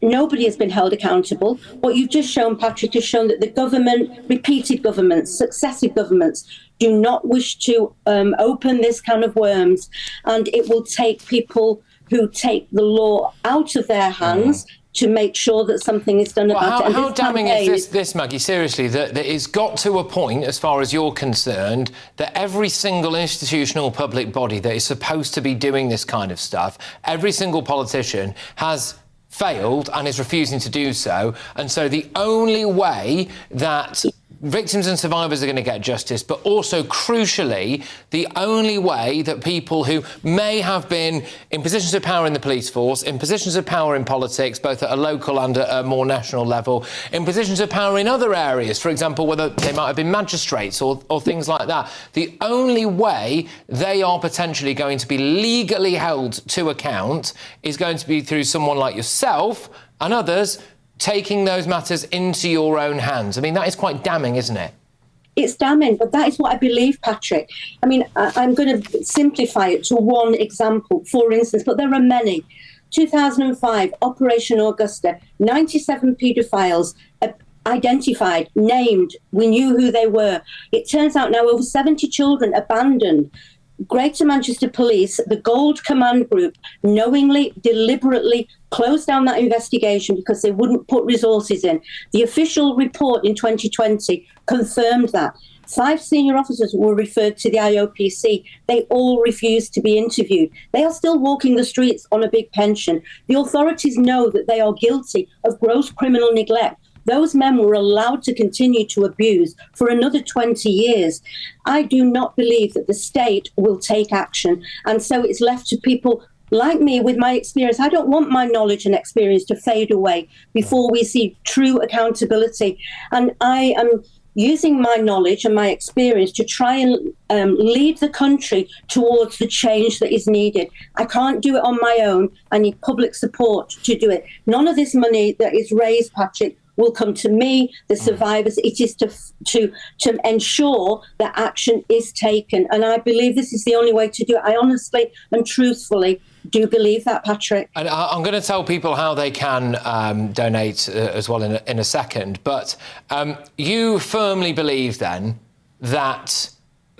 Nobody has been held accountable. What you've just shown, Patrick, has shown that the government, repeated governments, successive governments, do not wish to open this can of worms, and it will take people who take the law out of their hands to make sure that something is done about it. How damning is this, Maggie, seriously, that it's got to a point, as far as you're concerned, that every single institutional public body that is supposed to be doing this kind of stuff, every single politician has failed and is refusing to do so. And so the only way that victims and survivors are going to get justice, but also, crucially, the only way that people who may have been in positions of power in the police force, in positions of power in politics, both at a local and at a more national level, in positions of power in other areas, for example, whether they might have been magistrates or things like that, the only way they are potentially going to be legally held to account is going to be through someone like yourself and others taking those matters into your own hands. I mean, that is quite damning, isn't it? It's damning, but that is what I believe, Patrick. I mean, I'm going to simplify it to one example, for instance, but there are many. 2005, Operation Augusta, 97 paedophiles identified, named, we knew who they were. It turns out now over 70 children abandoned. Greater Manchester Police, the Gold Command Group, knowingly, deliberately closed down that investigation because they wouldn't put resources in. The official report in 2020 confirmed that. 5 senior officers were referred to the IOPC. They all refused to be interviewed. They are still walking the streets on a big pension. The authorities know that they are guilty of gross criminal neglect. Those men were allowed to continue to abuse for another 20 years. I do not believe that the state will take action. And so it's left to people like me, with my experience, I don't want my knowledge and experience to fade away before we see true accountability. And I am using my knowledge and my experience to try and lead the country towards the change that is needed. I can't do it on my own. I need public support to do it. None of this money that is raised, Patrick, will come to me, the survivors. It is to ensure that action is taken. And I believe this is the only way to do it. I honestly and truthfully do believe that, Patrick. And I'm going to tell people how they can donate as well in a second. But you firmly believe then that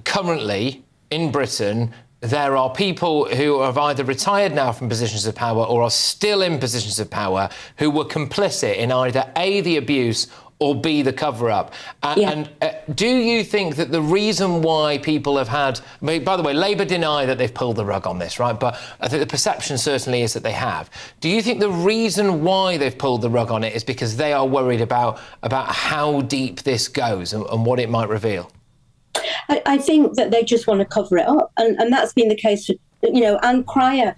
currently in Britain there are people who have either retired now from positions of power or are still in positions of power who were complicit in either A, the abuse, or B, the cover-up. And do you think that the reason why people have had... By the way, Labour deny that they've pulled the rug on this, right? But I think the perception certainly is that they have. Do you think the reason why they've pulled the rug on it is because they are worried about how deep this goes and what it might reveal? I think that they just want to cover it up. And that's been the case for, Anne Cryer.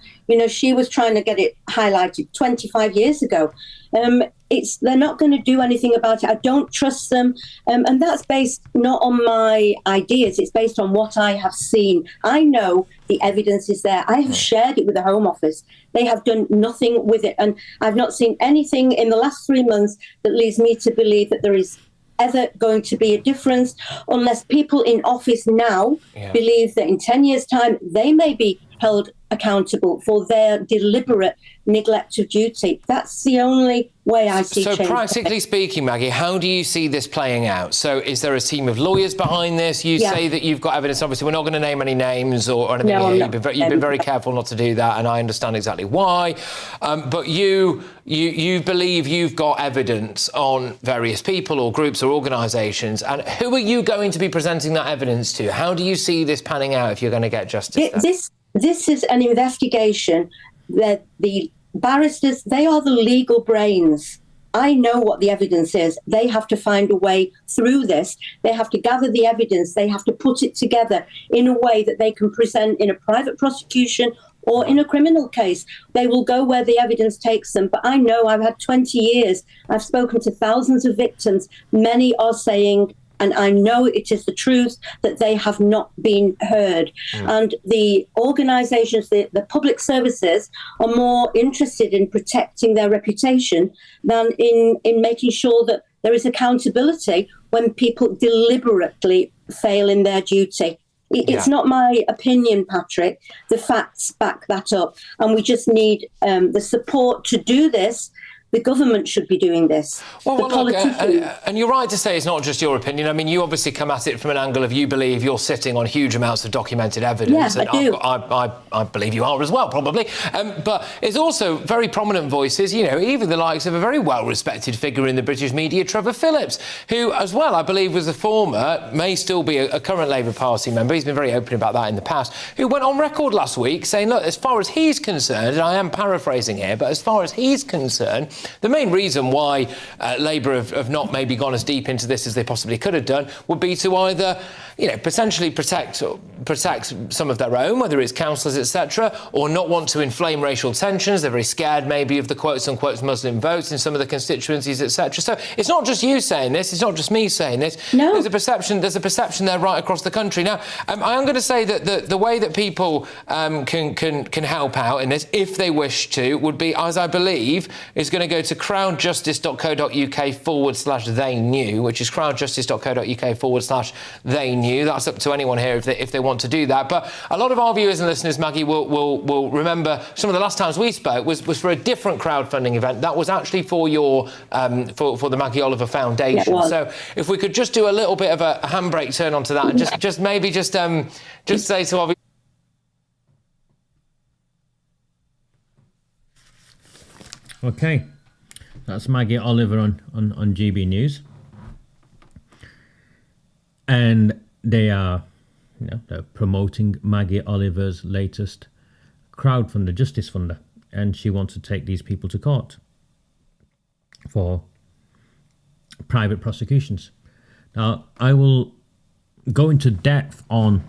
She was trying to get it highlighted 25 years ago. They're not going to do anything about it. I don't trust them. And that's based not on my ideas. It's based on what I have seen. I know the evidence is there. I have shared it with the Home Office. They have done nothing with it. And I've not seen anything in the last 3 months that leads me to believe that there is ever going to be a difference, unless people in office now believe that in 10 years' time they may be held accountable for their deliberate neglect of duty. That's the only way I see change. So practically speaking, Maggie, how do you see this playing out? So is there a team of lawyers behind this? You say that you've got evidence. Obviously, we're not going to name any names or anything. No, you've been very careful not to do that, and I understand exactly why. But you believe you've got evidence on various people or groups or organisations, and who are you going to be presenting that evidence to? How do you see this panning out if you're going to get justice? This is an investigation that the barristers, they are the legal brains. I know what the evidence is. They have to find a way through this. They have to gather the evidence. They have to put it together in a way that they can present in a private prosecution or in a criminal case. They will go where the evidence takes them. But I know I've had 20 years. I've spoken to thousands of victims. Many are saying, and I know it is the truth, that they have not been heard. And the organisations, the public services, are more interested in protecting their reputation than in making sure that there is accountability when people deliberately fail in their duty. It's not my opinion, Patrick. The facts back that up. And we just need the support to do this. The government should be doing this. And you're right to say it's not just your opinion. I mean, you obviously come at it from an angle of you believe you're sitting on huge amounts of documented evidence. Yeah, I do. I believe you are as well, probably. But it's also very prominent voices, even the likes of a very well-respected figure in the British media, Trevor Phillips, who, as well, I believe was a former, may still be a current Labour Party member. He's been very open about that in the past, who went on record last week saying, look, as far as he's concerned, and I am paraphrasing here, but as far as he's concerned, the main reason why Labour have not maybe gone as deep into this as they possibly could have done would be to either, potentially protect some of their own, whether it's councillors, etc., or not want to inflame racial tensions. They're very scared maybe of the quotes-unquote Muslim votes in some of the constituencies, etc. So it's not just you saying this, it's not just me saying this. No. There's a perception there right across the country. Now, I am going to say that the way that people can help out in this, if they wish to, would be, as I believe, is going to go to crowdjustice.co.uk/they knew, which is crowdjustice.co.uk/they knew. That's up to anyone here if they want to do that. But a lot of our viewers and listeners, Maggie, will remember some of the last times we spoke was for a different crowdfunding event. That was actually for your for the Maggie Oliver Foundation. Yeah, so if we could just do a little bit of a handbrake turn onto that, and just say to our viewers. Okay, that's Maggie Oliver on GB News. And they are, they're promoting Maggie Oliver's latest crowdfunder, Justice Funder. And she wants to take these people to court for private prosecutions. Now, I will go into depth on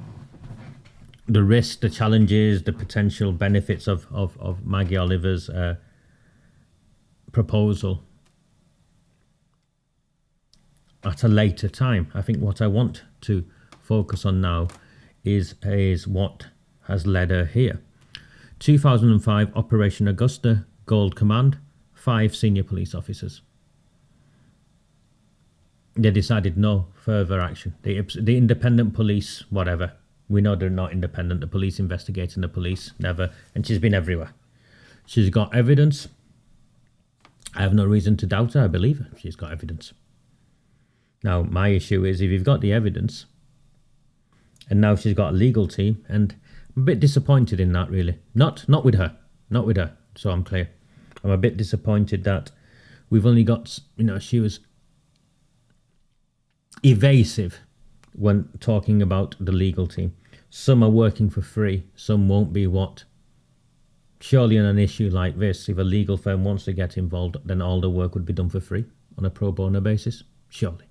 the risks, the challenges, the potential benefits of Maggie Oliver's proposal at a later time. I think what I want to focus on now is what has led her here. 2005, Operation Augusta, Gold Command, 5 senior police officers. They decided no further action. The independent police, whatever. We know they're not independent. The police investigating the police, never. And she's been everywhere. She's got evidence. I have no reason to doubt her. I believe her. She's got evidence. Now, my issue is if you've got the evidence, and now she's got a legal team, and I'm a bit disappointed in that, really. Not with her. Not with her. So I'm clear. I'm a bit disappointed that we've only got, she was evasive when talking about the legal team. Some are working for free, some won't be. What? Surely on an issue like this, if a legal firm wants to get involved, then all the work would be done for free on a pro bono basis. Surely.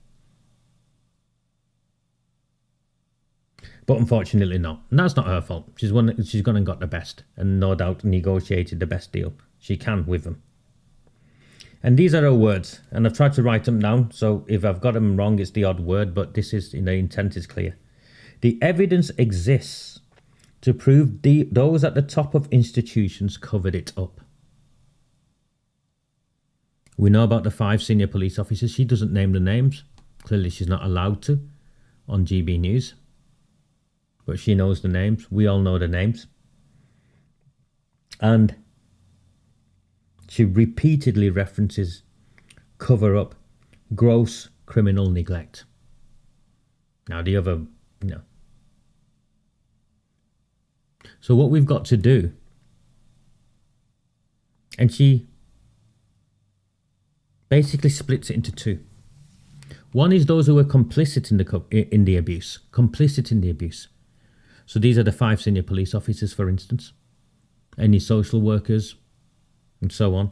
But unfortunately not. And that's not her fault. She's gone and got the best, and no doubt negotiated the best deal she can with them. And these are her words, and I've tried to write them down, so if I've got them wrong, it's the odd word, but this is, the intent is clear. The evidence exists to prove those at the top of institutions covered it up. We know about the 5 senior police officers. She doesn't name the names. Clearly she's not allowed to on GB News. But she knows the names. We all know the names. And she repeatedly references cover up, gross criminal neglect. Now the other, So what we've got to do, and she basically splits it into 2. One is those who are complicit in the abuse. Complicit in the abuse. So these are the 5 senior police officers, for instance. Any social workers, and so on.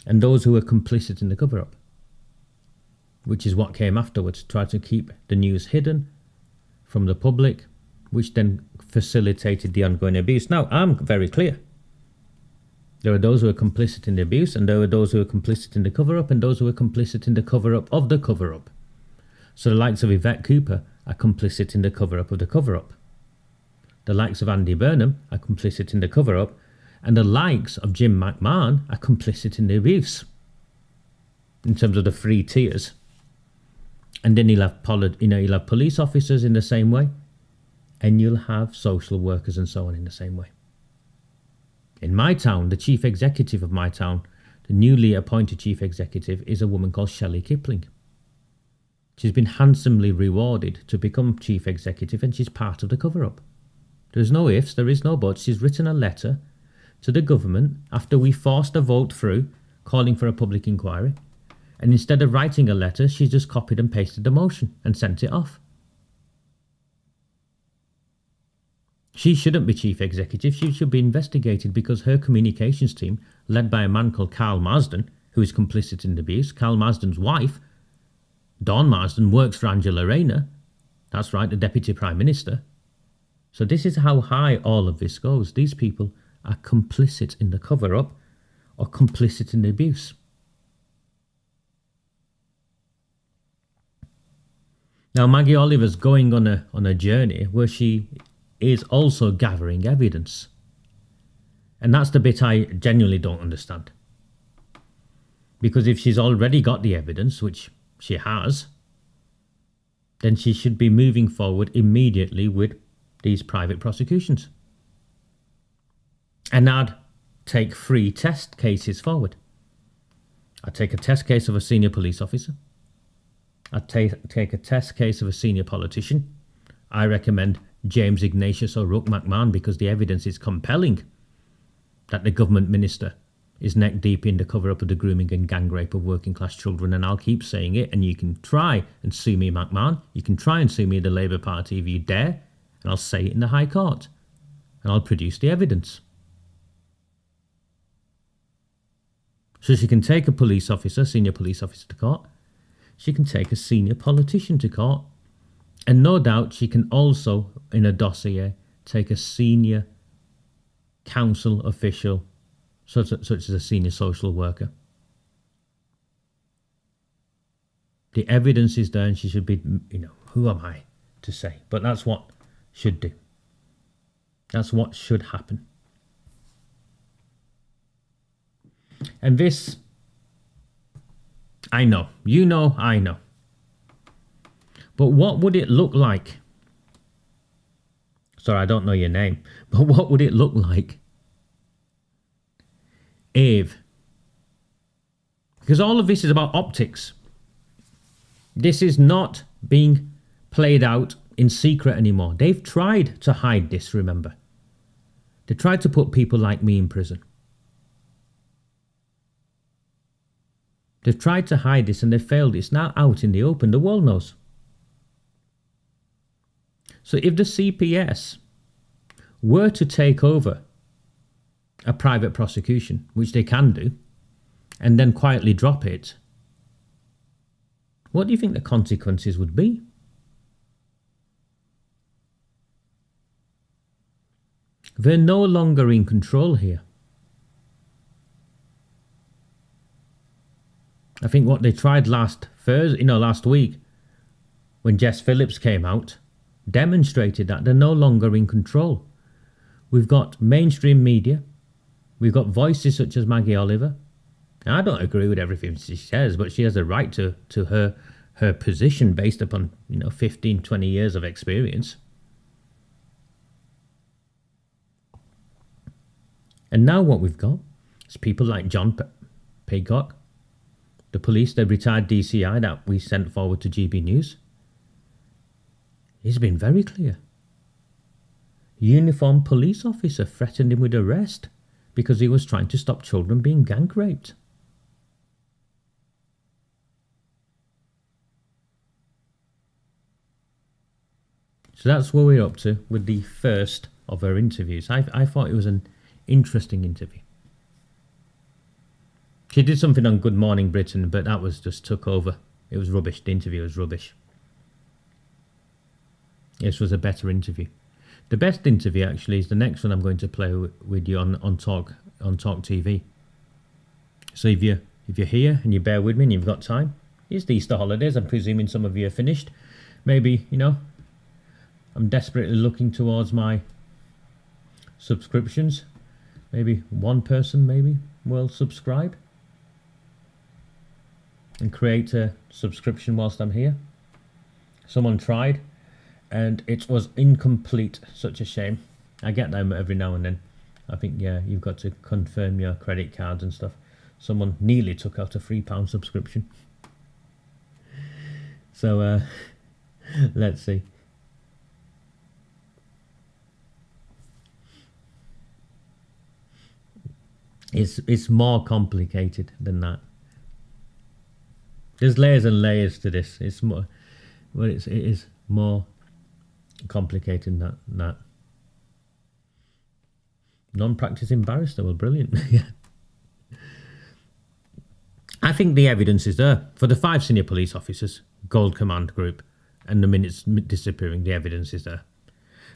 And those who are complicit in the cover-up, which is what came afterwards, tried to keep the news hidden from the public, which then facilitated the ongoing abuse. Now, I'm very clear. There are those who are complicit in the abuse, and there are those who are complicit in the cover-up, and those who are complicit in the cover-up of the cover-up. So the likes of Yvette Cooper are complicit in the cover-up of the cover-up. The likes of Andy Burnham are complicit in the cover-up, and the likes of Jim McMahon are complicit in the abuse, in terms of the 3 tiers. And then you'll have police officers in the same way, and you'll have social workers and so on in the same way. In my town, the chief executive of my town, the newly appointed chief executive, is a woman called Shelley Kipling. She's been handsomely rewarded to become chief executive, and she's part of the cover-up. There's no ifs, there is no buts. She's written a letter to the government after we forced a vote through calling for a public inquiry. And instead of writing a letter, she just copied and pasted the motion and sent it off. She shouldn't be chief executive. She should be investigated because her communications team, led by a man called Carl Marsden, who is complicit in the abuse. Carl Marsden's wife, Dawn Marsden, works for Angela Rayner. That's right, the Deputy Prime Minister. So this is how high all of this goes. These people are complicit in the cover-up or complicit in the abuse. Now, Maggie Oliver's going on a journey where she is also gathering evidence. And that's the bit I genuinely don't understand. Because if she's already got the evidence, which she has, then she should be moving forward immediately with these private prosecutions. And I'd take 3 test cases forward. I'd take a test case of a senior police officer. I'd take a test case of a senior politician. I recommend James Ignatius O'Rourke McMahon because the evidence is compelling that the government minister is neck deep in the cover-up of the grooming and gang rape of working class children, and I'll keep saying it, and you can try and sue me, McMahon. You can try and sue me, the Labour Party, if you dare, and I'll say it in the High Court, and I'll produce the evidence. So she can take a police officer, senior police officer to court. She can take a senior politician to court. And no doubt she can also, in a dossier, take a senior council official, such as a senior social worker. The evidence is there and she should be, who am I to say? But that's what should do. That's what should happen. And this, I know, I know. But what would it look like? Sorry, I don't know your name. But what would it look like if, because all of this is about optics. This is not being played out in secret anymore. They've tried to hide this, remember. They tried to put people like me in prison. They've tried to hide this and they failed. It's now out in the open. The world knows. So if the CPS were to take over a private prosecution, which they can do, and then quietly drop it, what do you think the consequences would be? They're no longer in control here. I think what they tried last week, when Jess Phillips came out, demonstrated that they're no longer in control. We've got mainstream media. We've got voices such as Maggie Oliver. Now, I don't agree with everything she says, but she has a right to her position based upon 15, 20 years of experience. And now what we've got is people like John Paycock, the police, the retired DCI that we sent forward to GB News. He's been very clear. Uniformed police officer threatened him with arrest because he was trying to stop children being gang raped. So that's where we're up to with the first of our interviews. I thought it was an interesting interview. She did something on Good Morning Britain, but that was just took over. It was rubbish. The interview was rubbish. This was a better interview. The best interview actually is the next one I'm going to play with you on Talk TV. So if you're here and you bear with me and you've got time, it's the Easter holidays. I'm presuming some of you are finished. Maybe, I'm desperately looking towards my subscriptions. Maybe one person will subscribe and create a subscription whilst I'm here. Someone tried and it was incomplete. Such a shame. I get them every now and then. I think, you've got to confirm your credit cards and stuff. Someone nearly took out a £3 subscription. So, let's see. It's more complicated than that. There's layers and layers to this. It's more, well, it is more complicated than that. Non-practicing barrister, well, brilliant. Yeah. I think the evidence is there for the 5 senior police officers, Gold Command Group, and the minutes disappearing. The evidence is there.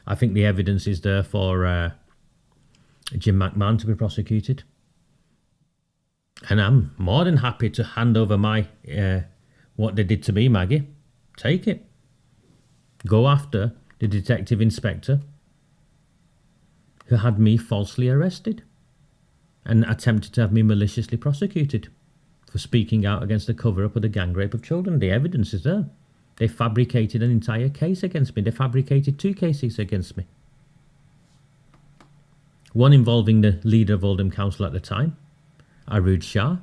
I think the evidence is there for Jim McMahon to be prosecuted. And I'm more than happy to hand over my what they did to me, Maggie. Take it. Go after the detective inspector who had me falsely arrested and attempted to have me maliciously prosecuted for speaking out against the cover-up of the gang rape of children. The evidence is there. They fabricated an entire case against me. They fabricated 2 cases against me. One involving the leader of Oldham Council at the time, Arood Shah,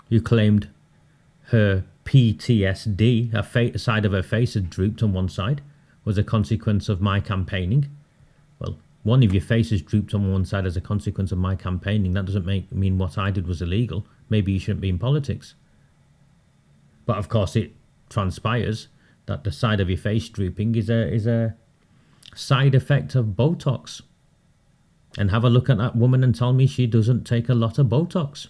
who claimed her PTSD, a side of her face had drooped on one side, was a consequence of my campaigning. Well, one of your faces drooped on one side as a consequence of my campaigning. That doesn't mean what I did was illegal. Maybe you shouldn't be in politics. But of course it transpires that the side of your face drooping is a side effect of Botox. And have a look at that woman and tell me she doesn't take a lot of Botox.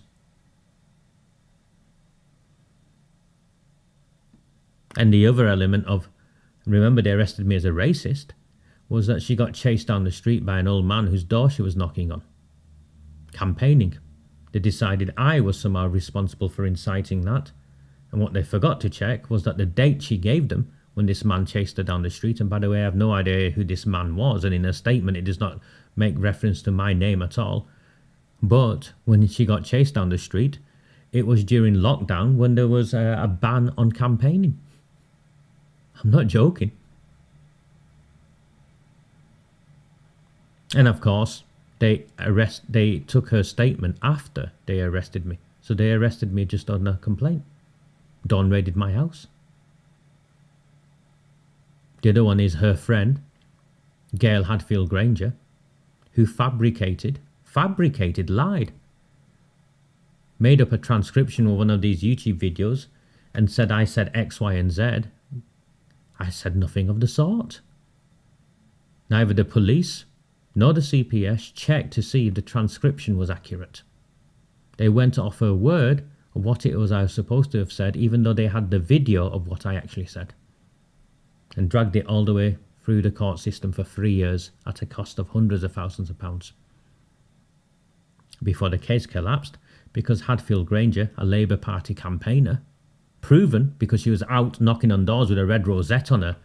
And the other element of, remember they arrested me as a racist. was that she got chased down the street by an old man whose door she was knocking on. Campaigning. They decided I was somehow responsible for inciting that. And what they forgot to check was that the date she gave them when this man chased her down the street, and by the way, I have no idea who this man was, and in her statement it does not make reference to my name at all. But when she got chased down the street, it was during lockdown when there was a ban on campaigning. I'm not joking. And of course, they took her statement after they arrested me. So they arrested me just on a complaint. Dawn raided my house. The other one is her friend, Gail Hadfield Granger, who fabricated, lied, made up a transcription of one of these YouTube videos and said I said X, Y, and Z. I said nothing of the sort. Neither the police nor the CPS checked to see if the transcription was accurate. They went off her word of what it was I was supposed to have said, even though they had the video of what I actually said, and dragged it all the way through the court system for 3 years at a cost of hundreds of thousands of pounds. Before the case collapsed, because Hadfield Granger, a Labour Party campaigner, proven because she was out knocking on doors with a red rosette on her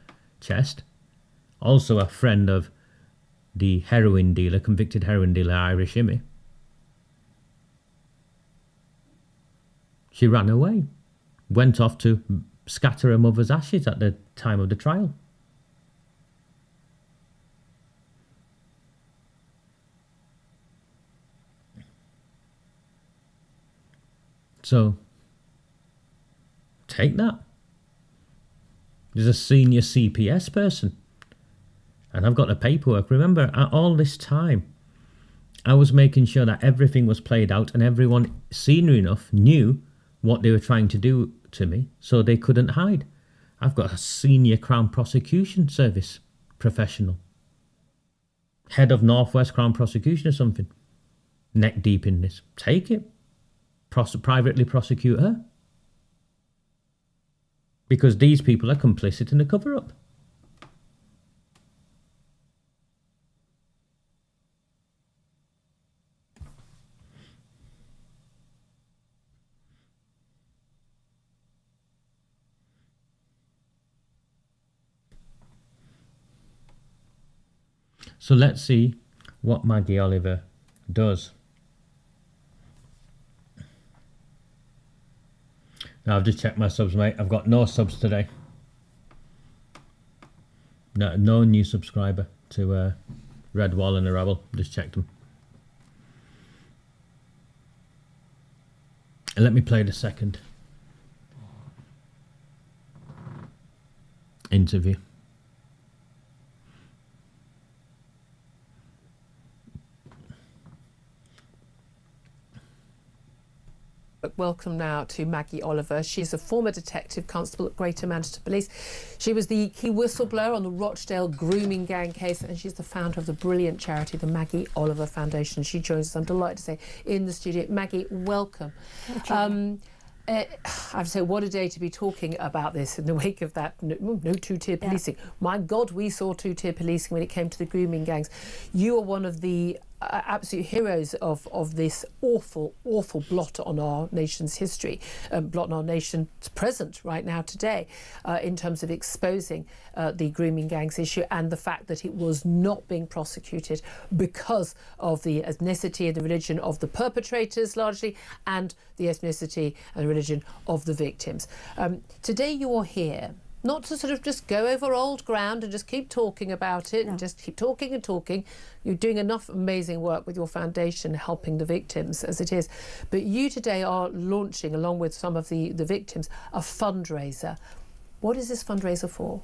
chest, also a friend of the heroin dealer, convicted heroin dealer Irish Imi, she ran away, went off to scatter her mother's ashes at the time of the trial. So, take that. There's a senior CPS person. And I've got the paperwork. Remember, all this time, I was making sure that everything was played out and everyone, senior enough, knew what they were trying to do to me, so they couldn't hide. I've got a senior Crown Prosecution Service professional. Head of Northwest Crown Prosecution or something. Neck deep in this. Take it. Privately prosecute her. Because these people are complicit in the cover-up. So let's see what Maggie Oliver does. Now I've just checked my subs, mate. I've got no subs today. No new subscriber to Red Wall and the Rabble. Just checked them. And let me play the second interview. Welcome now to Maggie Oliver. She's a former detective constable at Greater Manchester Police. She was the key whistleblower on the Rochdale grooming gang case, and she's the founder of the brilliant charity, the Maggie Oliver Foundation. She joins us, I'm delighted to say, in the studio. Maggie, welcome. I have to say, what a day to be talking about this in the wake of that no two-tier policing. Yeah. My God, we saw two-tier policing when it came to the grooming gangs. You are one of the absolute heroes of this awful blot on our nation's history, blot on our nation's present right now today, in terms of exposing the grooming gangs issue and the fact that it was not being prosecuted because of the ethnicity and the religion of the perpetrators largely, and the ethnicity and the religion of the victims. Today you are here not to sort of just go over old ground and just keep talking about it and just keep talking and talking. You're doing enough amazing work with your foundation helping the victims as it is. But you today are launching, along with some of the victims, a fundraiser. What is this fundraiser for?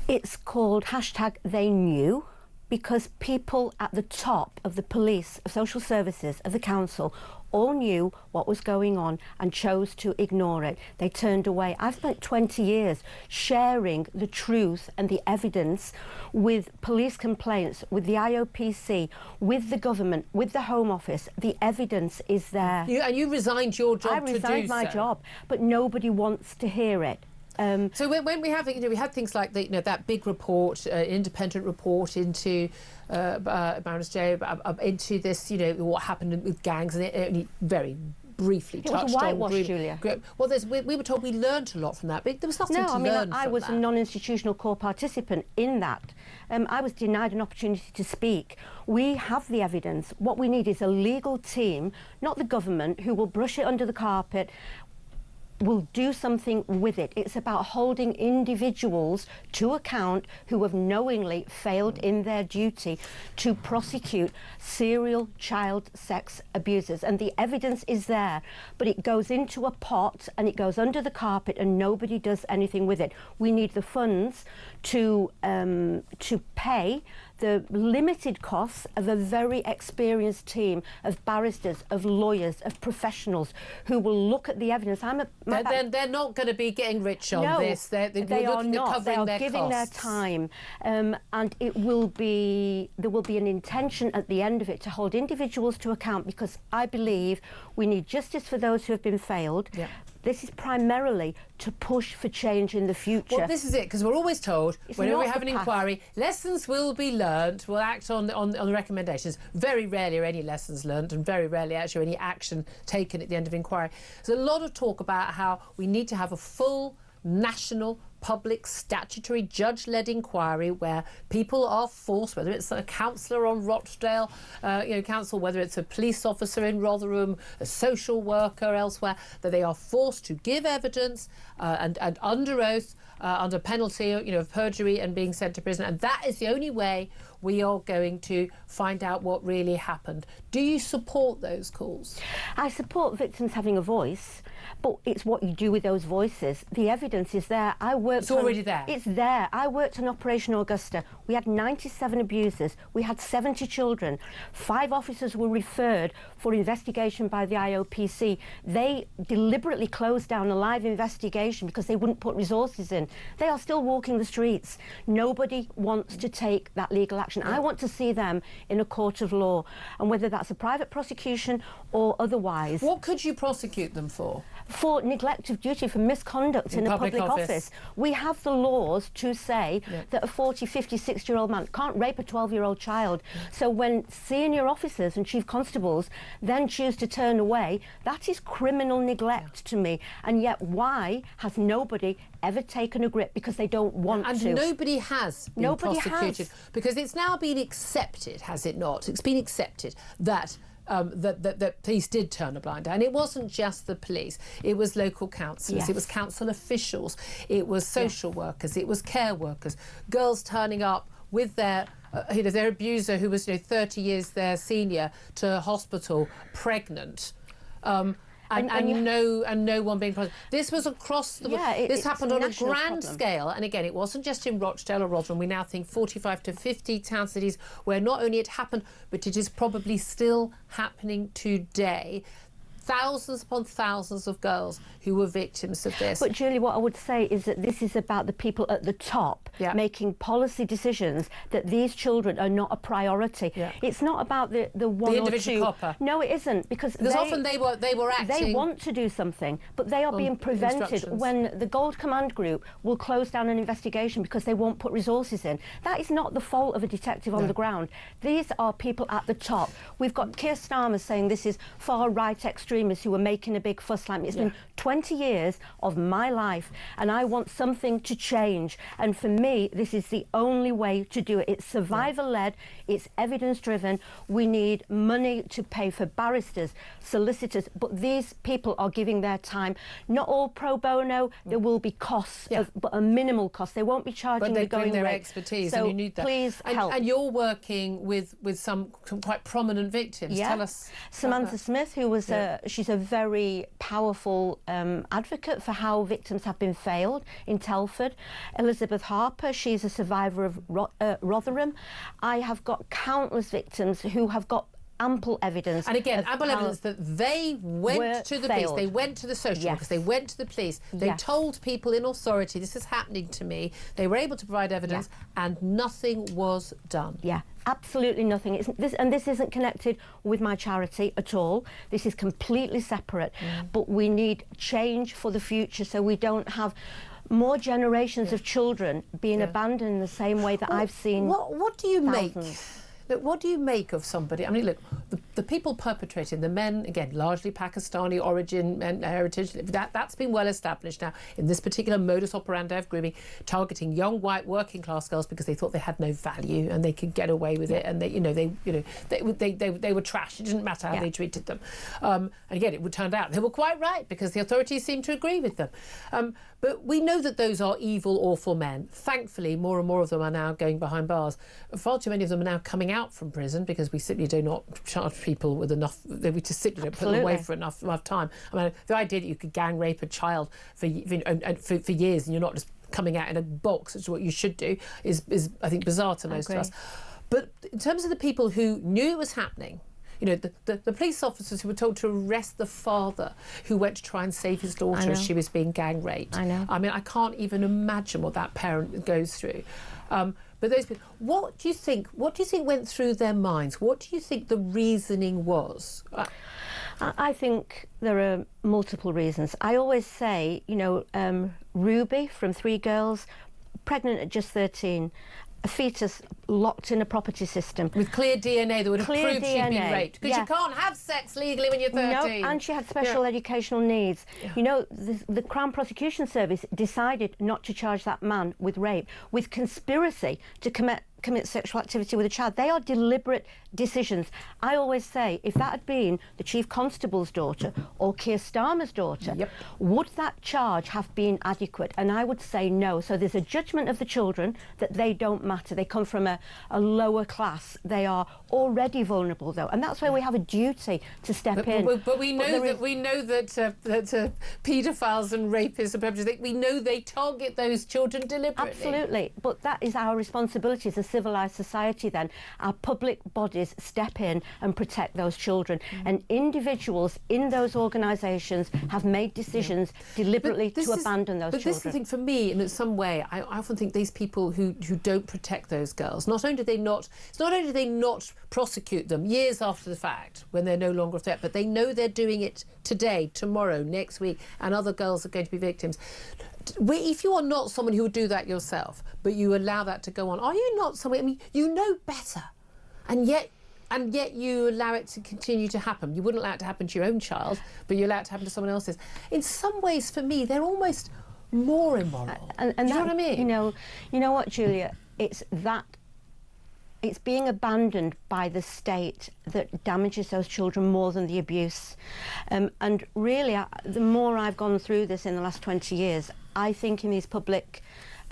It's called #TheyKnew, because people at the top of the police, of social services, of the council, all knew what was going on and chose to ignore it. They turned away. I've spent 20 years sharing the truth and the evidence with police complaints, with the IOPC, with the government, with the Home Office. The evidence is there. And you resigned your job to do so. I resigned my job, but nobody wants to hear it. So when we have, we had things like that big report, independent report into Baroness J, into this, what happened with gangs, and it only very briefly touched on. It was a whitewash, Julia. Well, we were told we learned a lot from that, but there was nothing to learn from I was that. a non-institutional core participant in that. I was denied an opportunity to speak. We have the evidence. What we need is a legal team, not the government, who will brush it under the carpet, will do something with it. It's about holding individuals to account who have knowingly failed in their duty to prosecute serial child sex abusers. And the evidence is there, but it goes into a pot and it goes under the carpet and nobody does anything with it. We need the funds to pay the limited costs of a very experienced team of barristers, of lawyers, of professionals who will look at the evidence. They're not going to be getting rich on this. They are not. They are their giving costs. their time, and there will be an intention at the end of it to hold individuals to account, because I believe we need justice for those who have been failed. Yeah. This is primarily to push for change in the future. Well, this is it, because we're always told whenever we have an inquiry, lessons will be learned. We'll act on the recommendations. Very rarely are any lessons learned, and very rarely actually any action taken at the end of inquiry. There's a lot of talk about how we need to have a full national public statutory judge-led inquiry where people are forced, whether it's a councillor on Rochdale Council, whether it's a police officer in Rotherham, a social worker elsewhere, that they are forced to give evidence and under oath, under penalty of perjury and being sent to prison. And that is the only way we are going to find out what really happened. Do you support those calls? I support victims having a voice, but it's what you do with those voices. The evidence is there. It's already there. It's there. I worked on Operation Augusta. We had 97 abusers. We had 70 children. 5 officers were referred for investigation by the IOPC. They deliberately closed down a live investigation because they wouldn't put resources in. They are still walking the streets. Nobody wants to take that legal action. I want to see them in a court of law, and whether that's a private prosecution or otherwise. What could you prosecute them for? For neglect of duty, for misconduct in a public office. We have the laws to say that a 40, 50, 60-year-old man can't rape a 12-year-old child. So when senior officers and chief constables then choose to turn away, that is criminal neglect to me. And yet why has nobody ever taken a grip? Because they don't want to. And nobody has been prosecuted. Because it's now been accepted, has it not? It's been accepted that that police did turn a blind eye. And it wasn't just the police. It was local councillors, it was council officials, it was social workers, it was care workers, girls turning up with their their abuser who was 30 years their senior to hospital pregnant. And no one being prosecuted. This was across the board. This happened on a grand scale. And again, it wasn't just in Rochdale or Rotherham. We now think 45 to 50 town cities where not only it happened, but it is probably still happening today. Thousands upon thousands of girls who were victims of this. But Julie, what I would say is that this is about the people at the top making policy decisions, that these children are not a priority. It's not about the one the or individual two. copper. No, it isn't, because often they were acting. They want to do something, but they are being prevented when the Gold Command Group will close down an investigation because they won't put resources in. That is not the fault of a detective on the ground. These are people at the top. We've got Keir Starmer saying this is far-right extremists who are making a big fuss like me. It's been 20 years of my life, and I want something to change. And for me, this is the only way to do it. It's survivor-led, it's evidence-driven. We need money to pay for barristers, solicitors, but these people are giving their time. Not all pro bono. There will be costs, but a minimal cost. They won't be charging the going rate. But they bring their expertise, so and you need that. Please help. And you're working with some quite prominent victims. Tell us. Samantha Smith, who was she's a very powerful advocate for how victims have been failed in Telford. Elizabeth Harper, she's a survivor of Rotherham. I have got countless victims who have got ample evidence. And again, ample evidence that they went to the police, they went to the social workers, they went to the police, they told people in authority, this is happening to me. They were able to provide evidence, and nothing was done. Yeah, absolutely nothing. This isn't connected with my charity at all. This is completely separate. But we need change for the future, so we don't have more generations of children being abandoned in the same way that I've seen. What do you make? Look, what do you make of somebody? I mean, look, the people perpetrating, the men, again, largely Pakistani origin and heritage, that's been well established now in this particular modus operandi of grooming, targeting young white working class girls because they thought they had no value and they could get away with it, and they were trash. It didn't matter how they treated them. And again, it turned out they were quite right because the authorities seemed to agree with them. But we know that those are evil, awful men. Thankfully, more and more of them are now going behind bars. Far too many of them are now coming out from prison because we simply do not charge people with enough, we just simply don't put them away for enough time. I mean, the idea that you could gang rape a child for years and you're not just coming out in a box, which is what you should do, is I think, bizarre to most of us. But in terms of the people who knew it was happening, you know, the police officers who were told to arrest the father who went to try and save his daughter as she was being gang raped. I know. I mean, I can't even imagine what that parent goes through. But those people, what do you think went through their minds? What do you think the reasoning was? I think there are multiple reasons. I always say, you know, Ruby from Three Girls, pregnant at just 13, a fetus locked in a property system. With clear DNA that would have proved she'd been raped. Because you can't have sex legally when you're 13. No, and she had special educational needs. You know, the Crown Prosecution Service decided not to charge that man with rape, with conspiracy to commit sexual activity with a child. They are deliberate decisions. I always say, if that had been the Chief Constable's daughter or Keir Starmer's daughter, would that charge have been adequate? And I would say no. So there's a judgment of the children that they don't matter. They come from a lower class. They are already vulnerable, though, and that's where we have a duty to step in. But we know that paedophiles and rapists and perpetrators, we know they target those children deliberately. Absolutely, but that is our responsibility as a civilised society. Then our public bodies step in and protect those children, and individuals in those organisations have made decisions deliberately to abandon those children. But this is the thing for me, and in some way, I often think these people who don't protect those girls, not only do they not prosecute them years after the fact when they're no longer a threat, but they know they're doing it today, tomorrow, next week, and other girls are going to be victims. If you are not someone who would do that yourself, but you allow that to go on, are you not someone, I mean, you know better, and yet you allow it to continue to happen? You wouldn't allow it to happen to your own child, but you allow it to happen to someone else's. In some ways, for me, they're almost more immoral. And do you know what I mean? You know what, Julia? It's being abandoned by the state that damages those children more than the abuse. And really, the more I've gone through this in the last 20 years, I think in these public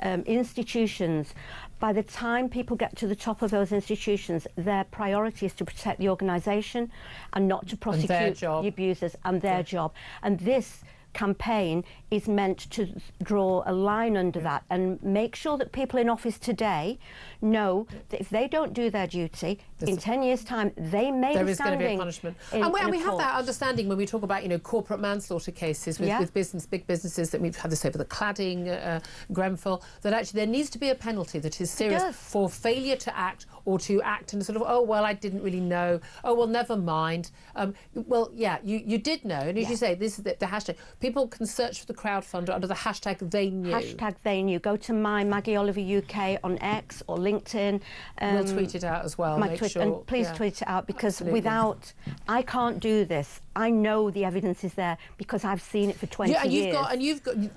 institutions, by the time people get to the top of those institutions, their priority is to protect the organisation and not to prosecute the abusers and their job. And this campaign is meant to draw a line under that and make sure that people in office today know that if they don't do their duty, in 10 years' time, they may be standing. There is going to be a punishment. And we have that understanding when we talk about, corporate manslaughter cases with big businesses, that we've had this over the cladding, Grenfell, that actually there needs to be a penalty that is serious for failure to act, or to act in a sort of, oh, well, I didn't really know. Oh, well, never mind. You did know. And as you say, this is the hashtag. People can search for the crowdfunder under the hashtag they knew. Hashtag they knew. Go to my Maggie Oliver UK on X or LinkedIn. We'll tweet it out as well. And please tweet it out, because without, I can't do this. I know the evidence is there because I've seen it for 20 years.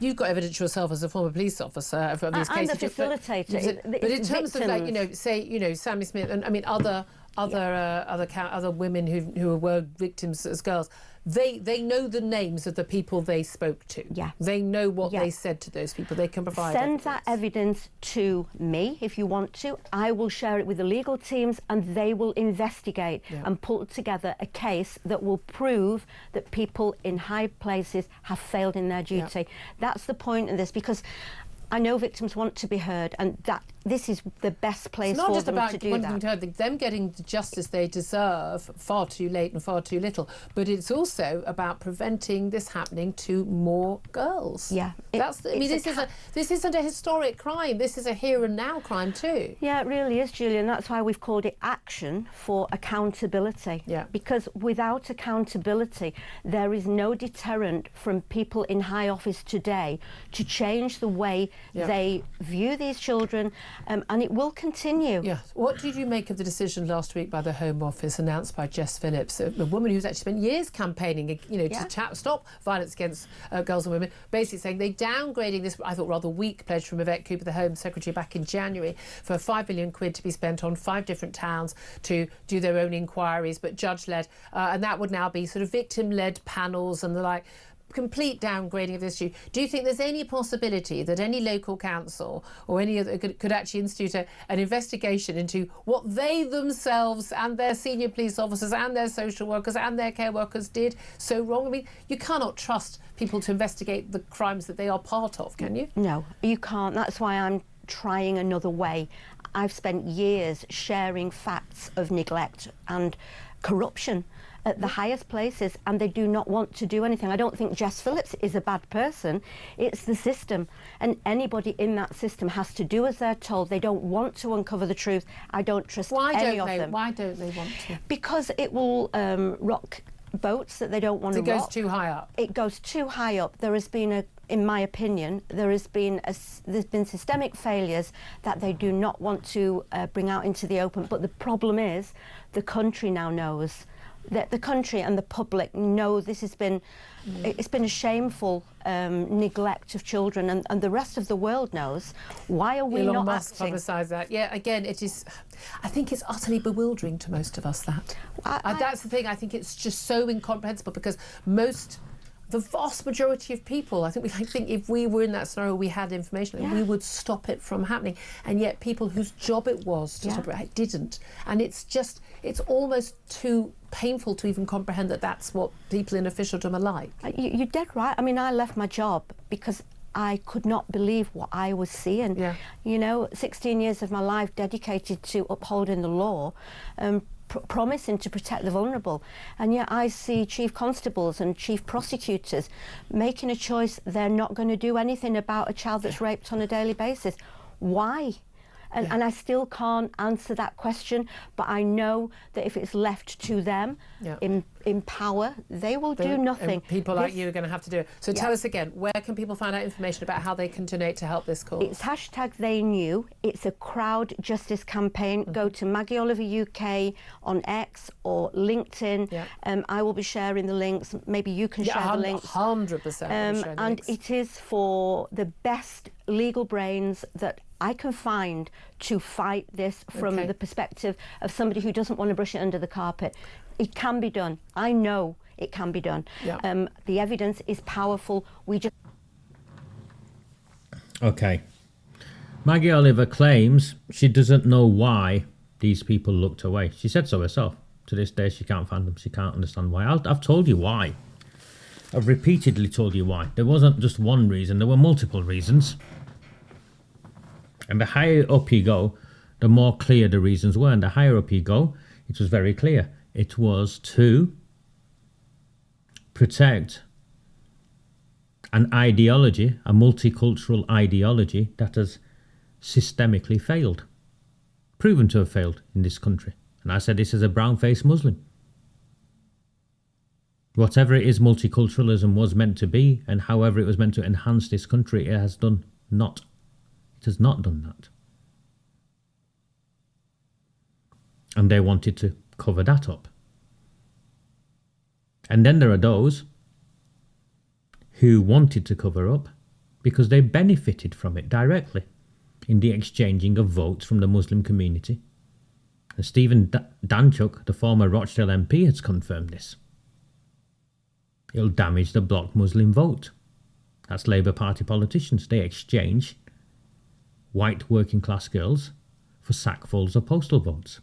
You've got evidence yourself as a former police officer from these cases. I'm the facilitator. But in terms of, say, Sammy Smith, and I mean other women who were victims as girls, they know the names of the people they spoke to. Yeah. They know what they said to those people. They can provide Send that evidence to me if you want to. I will share it with the legal teams, and they will investigate and pull together a case that will prove that people in high places have failed in their duty. That's the point of this, because I know victims want to be heard, and that this is the best place for them to do that. It's not just about them getting the justice they deserve far too late and far too little, but it's also about preventing this happening to more girls. Yeah. This isn't a historic crime. This is a here and now crime too. Yeah, it really is, Julia, and that's why we've called it action for accountability. Yeah. Because without accountability, there is no deterrent from people in high office today to change the way they view these children, and it will continue. Yeah. What did you make of the decision last week by the Home Office, announced by Jess Phillips, a woman who's actually spent years campaigning, to stop violence against girls and women, basically saying they downgrading this, I thought, rather weak pledge from Yvette Cooper, the Home Secretary, back in January, for £5 billion to be spent on 5 different towns to do their own inquiries, but judge-led, and that would now be sort of victim-led panels and the like. Complete downgrading of this issue. Do you think there's any possibility that any local council or any other could actually institute an investigation into what they themselves and their senior police officers and their social workers and their care workers did so wrong? I mean, you cannot trust people to investigate the crimes that they are part of, can you? No, you can't. That's why I'm trying another way. I've spent years sharing facts of neglect and corruption at the highest places, and they do not want to do anything. I don't think Jess Phillips is a bad person. It's the system, and anybody in that system has to do as they're told. They don't want to uncover the truth. I don't trust any of them. Why don't they want to? Because it will rock boats that they don't want to rock. It goes too high up. It goes too high up. There has been in my opinion, there's been systemic failures that they do not want to bring out into the open. But the problem is, the country now knows. That the country and the public know this has been, it's been a shameful neglect of children, and the rest of the world knows. Why are we Elon not Musk acting? publicised that. Yeah, again, it is. I think it's utterly bewildering to most of us. That's the thing. I think it's just so incomprehensible because the vast majority of people, I think if we were in that scenario, we had information, we would stop it from happening. And yet people whose job it was to stop it didn't. And it's almost too painful to even comprehend that that's what people in officialdom are like. You're dead right. I mean, I left my job because I could not believe what I was seeing. Yeah. 16 years of my life dedicated to upholding the law, promising to protect the vulnerable, and yet I see chief constables and chief prosecutors making a choice they're not going to do anything about a child that's raped on a daily basis. Why? And I still can't answer that question, but I know that if it's left to them in power, they will do nothing. And people like you are going to have to do it. So tell us again, where can people find out information about how they can donate to help this cause? It's #TheyKnew. It's a crowd justice campaign. Go to Maggie Oliver UK on X or LinkedIn. I will be sharing the links. Maybe you can share the links. 100%. And it is for the best legal brains that I can find to fight this from the perspective of somebody who doesn't want to brush it under the carpet. It can be done. I know it can be done. The evidence is powerful. We just... Okay. Maggie Oliver claims she doesn't know why these people looked away. She said so herself. To this day, she can't find them. She can't understand why. I've told you why. I've repeatedly told you why. There wasn't just one reason. There were multiple reasons. And the higher up you go, the more clear the reasons were. And the higher up you go, it was very clear. It was to protect an ideology, a multicultural ideology that has systemically failed. Proven to have failed in this country. And I said this is a brown-faced Muslim. Whatever it is multiculturalism was meant to be, and however it was meant to enhance this country, it has done not. It has not done that. And they wanted to cover that up. And then there are those who wanted to cover up because they benefited from it directly in the exchanging of votes from the Muslim community. And Stephen Danchuk, the former Rochdale MP, has confirmed this. It'll damage the bloc Muslim vote. That's Labour Party politicians. They exchange white working class girls for sackfuls of postal votes.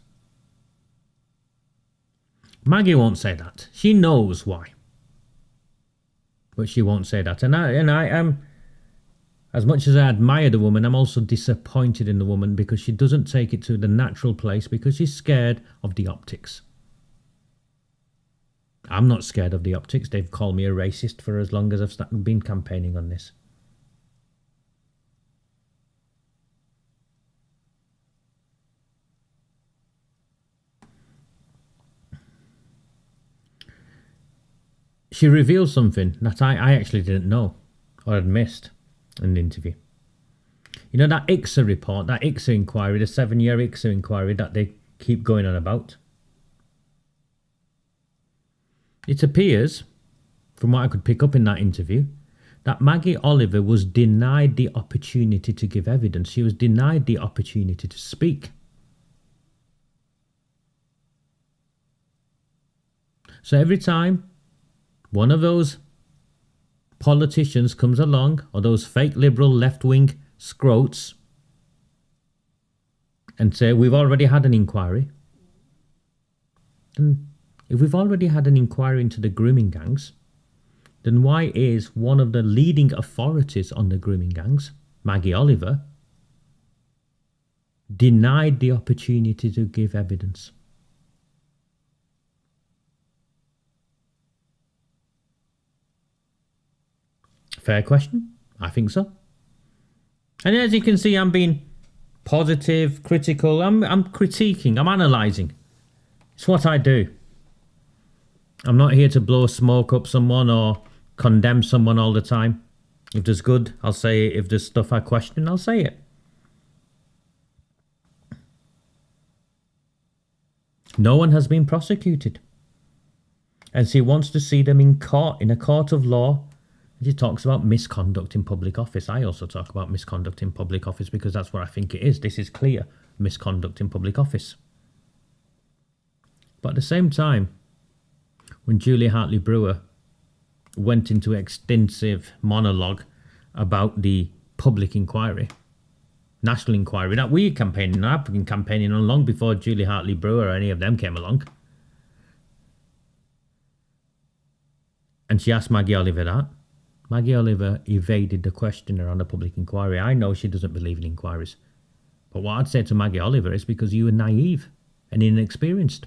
Maggie won't say that. She knows why. But she won't say that. And As much as I admire the woman, I'm also disappointed in the woman because she doesn't take it to the natural place because she's scared of the optics. I'm not scared of the optics. They've called me a racist for as long as I've been campaigning on this. She revealed something that I actually didn't know or had missed in the interview. You know that ICSA report, that ICSA inquiry, the 7-year ICSA inquiry that they keep going on about? It appears, from what I could pick up in that interview, that Maggie Oliver was denied the opportunity to give evidence. She was denied the opportunity to speak. So every time one of those politicians comes along, or those fake liberal left-wing scroats, and say, we've already had an inquiry. And if we've already had an inquiry into the grooming gangs, then why is one of the leading authorities on the grooming gangs, Maggie Oliver, denied the opportunity to give evidence? Fair question. I think so. And as you can see, I'm being positive, critical. I'm critiquing. I'm analysing. It's what I do. I'm not here to blow smoke up someone or condemn someone all the time. If there's good, I'll say it. If there's stuff I question, I'll say it. No one has been prosecuted. And she wants to see them in court, in a court of law. She talks about misconduct in public office. I also talk about misconduct in public office because that's what I think it is. This is clear misconduct in public office. But at the same time, when Julia Hartley-Brewer went into extensive monologue about the public inquiry, national inquiry that we're campaigning on, I've been campaigning on long before Julia Hartley-Brewer or any of them came along. And she asked Maggie Oliver that. Maggie Oliver evaded the question around the public inquiry. I know she doesn't believe in inquiries. But what I'd say to Maggie Oliver is because you are naive and inexperienced.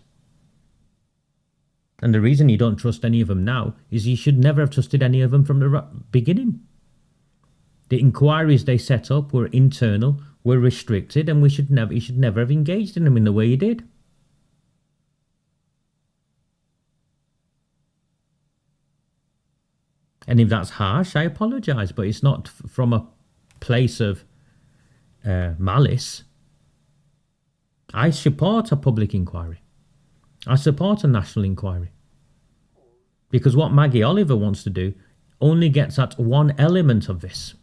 And the reason you don't trust any of them now is you should never have trusted any of them from the beginning. The inquiries they set up were internal, were restricted, and you should never have engaged in them in the way you did. And if that's harsh, I apologise, but it's not from a place of malice. I support a public inquiry. I support a national inquiry. Because what Maggie Oliver wants to do only gets at one element of this.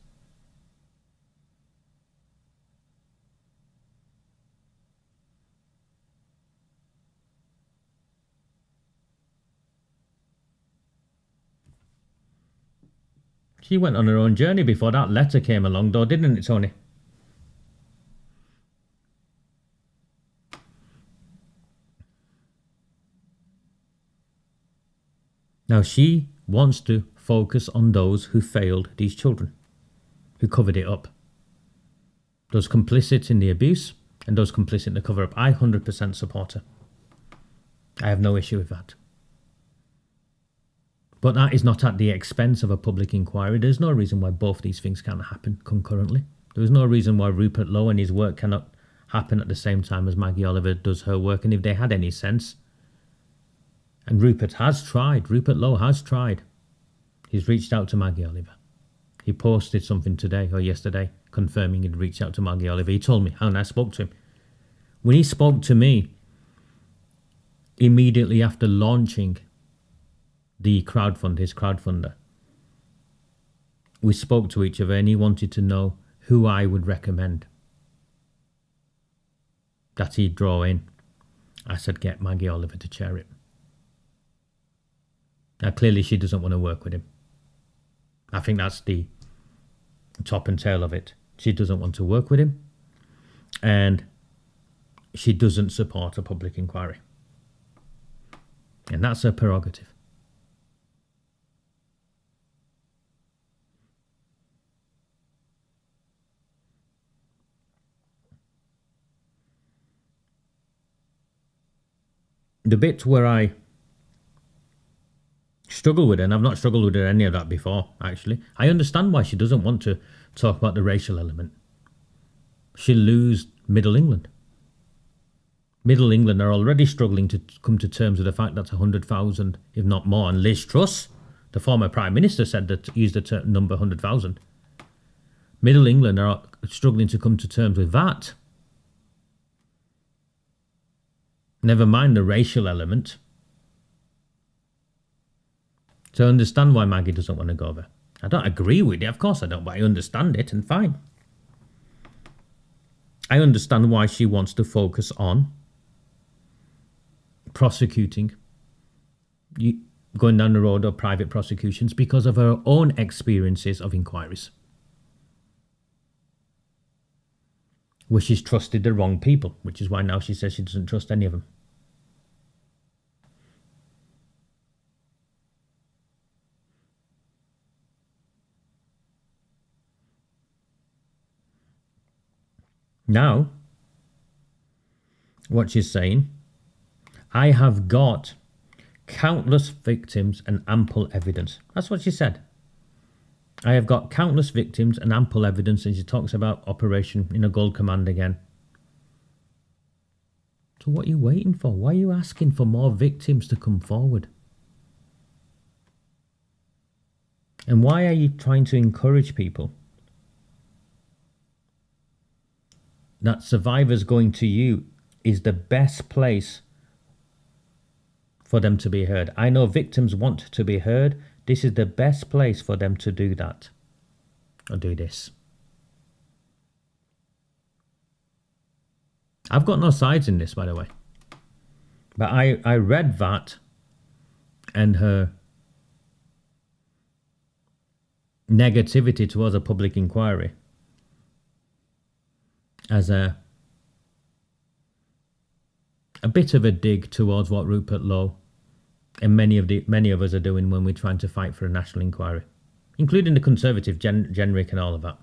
She went on her own journey before that letter came along, though, didn't it, Tony? Now, she wants to focus on those who failed these children, who covered it up. Those complicit in the abuse and those complicit in the cover-up. I 100% support her. I have no issue with that. But that is not at the expense of a public inquiry. There's no reason why both these things can't happen concurrently. There's no reason why Rupert Lowe and his work cannot happen at the same time as Maggie Oliver does her work. And if they had any sense, and Rupert Lowe has tried. He's reached out to Maggie Oliver. He posted something today or yesterday confirming he'd reached out to Maggie Oliver. He told me, and I spoke to him. When he spoke to me, immediately after launching his crowdfunder, we spoke to each other and he wanted to know who I would recommend that he'd draw in. I said, get Maggie Oliver to chair it. Now, clearly she doesn't want to work with him. I think that's the top and tail of it. She doesn't want to work with him and she doesn't support a public inquiry. And that's her prerogative. the bit where I struggle with it, and I've not struggled with any of that before, actually. I understand why she doesn't want to talk about the racial element. She'll lose Middle England. Middle England are already struggling to come to terms with the fact that's 100,000, if not more. And Liz Truss, the former Prime Minister, said that used the number 100,000. Middle England are struggling to come to terms with that. Never mind the racial element. So I understand why Maggie doesn't want to go there. I don't agree with it, of course I don't, but I understand it, and fine. I understand why she wants to focus on prosecuting, going down the road of private prosecutions because of her own experiences of inquiries, where she's trusted the wrong people, which is why now she says she doesn't trust any of them. Now, what she's saying, I have got countless victims and ample evidence. That's what she said. I have got countless victims and ample evidence, and she talks about Operation Gold Command again. So what are you waiting for? Why are you asking for more victims to come forward? And why are you trying to encourage people that survivors going to you is the best place for them to be heard? I know victims want to be heard. This is the best place for them to do that or do this. I've got no sides in this, by the way. But I read that and her negativity towards a public inquiry as a bit of a dig towards what Rupert Lowe and many of us are doing when we're trying to fight for a national inquiry, including the Conservative, Jenrick and all of that.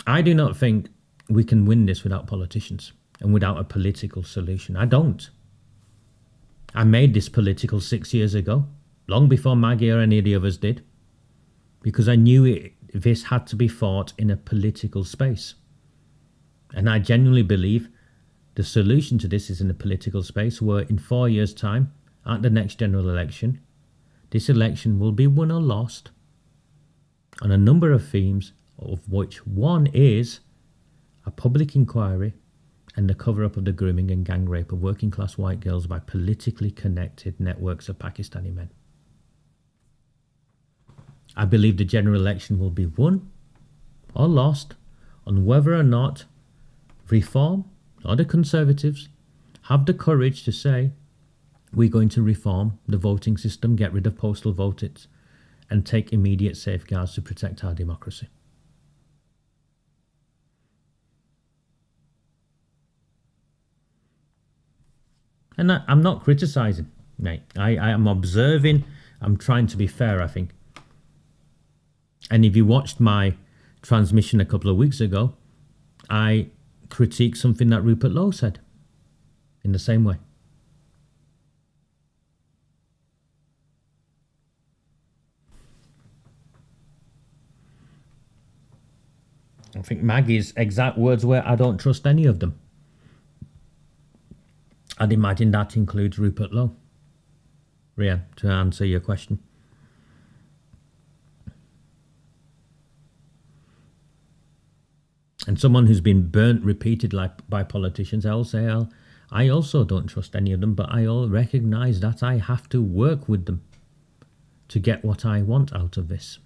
I do not think we can win this without politicians and without a political solution. I don't. I made this political 6 years ago, long before Maggie or any of the others did, because I knew this had to be fought in a political space. And I genuinely believe the solution to this is in a political space where in 4 years' time, at the next general election, this election will be won or lost on a number of themes, of which one is a public inquiry and the cover-up of the grooming and gang rape of working-class white girls by politically connected networks of Pakistani men. I believe the general election will be won or lost on whether or not Reform or the Conservatives have the courage to say we're going to reform the voting system, get rid of postal votes, and take immediate safeguards to protect our democracy. And I'm not criticising, mate. I am observing. I'm trying to be fair, I think. And if you watched my transmission a couple of weeks ago, I critiqued something that Rupert Lowe said in the same way. I think Maggie's exact words were, I don't trust any of them. I'd imagine that includes Rupert Lowe. Rian, to answer your question. And someone who's been burnt repeatedly by politicians, I'll say, I also don't trust any of them, but I all recognise that I have to work with them to get what I want out of this.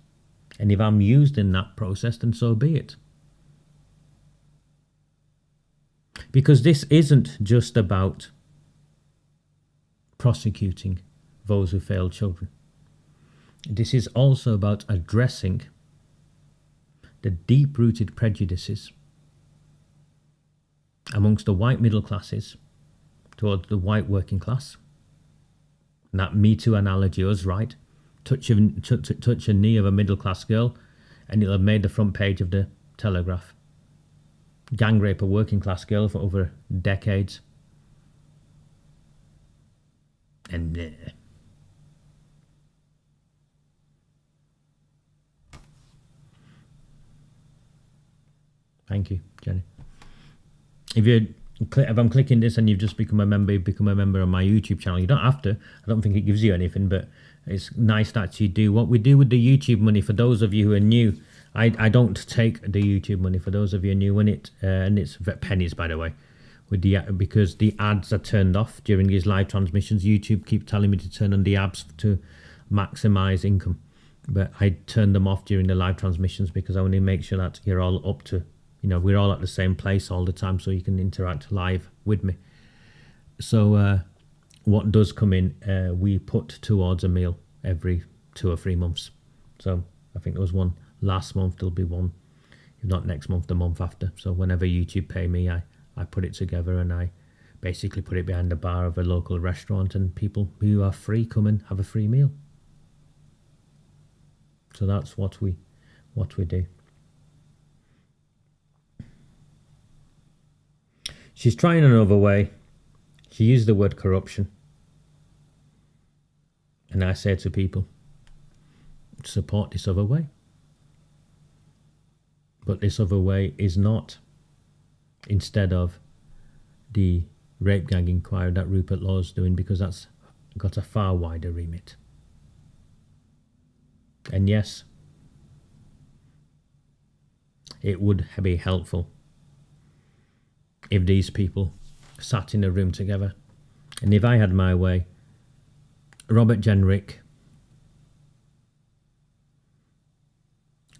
And if I'm used in that process, then so be it. Because this isn't just about prosecuting those who fail children. This is also about addressing the deep-rooted prejudices amongst the white middle classes towards the white working class. And that Me Too analogy was right. Touch a knee of a middle-class girl and it'll have made the front page of the Telegraph. Gang rape a working-class girl for over decades. And thank you, Jenny. If I'm clicking this and you've just become a member, you've become a member of my YouTube channel. You don't have to. I don't think it gives you anything, but it's nice to actually do what we do with the YouTube money. For those of you who are new, I don't take the YouTube money. For those of you who are new, when it and it's pennies, by the way, with the because the ads are turned off during these live transmissions. YouTube keep telling me to turn on the ads to maximize income, but I turn them off during the live transmissions because I want to make sure that you're all up to, we're all at the same place all the time, so you can interact live with me. So what does come in, we put towards a meal every 2 or 3 months. So I think there was one last month, there'll be one, if not next month, the month after. So whenever YouTube pay me, I put it together and I basically put it behind the bar of a local restaurant, and people who are free come and have a free meal. So that's what we do. She's trying another way. She used the word corruption. And I say to people, support this other way. But this other way is not, instead of the rape gang inquiry that Rupert Law's doing, because that's got a far wider remit. And yes, it would be helpful if these people sat in a room together. And if I had my way, Robert Jenrick,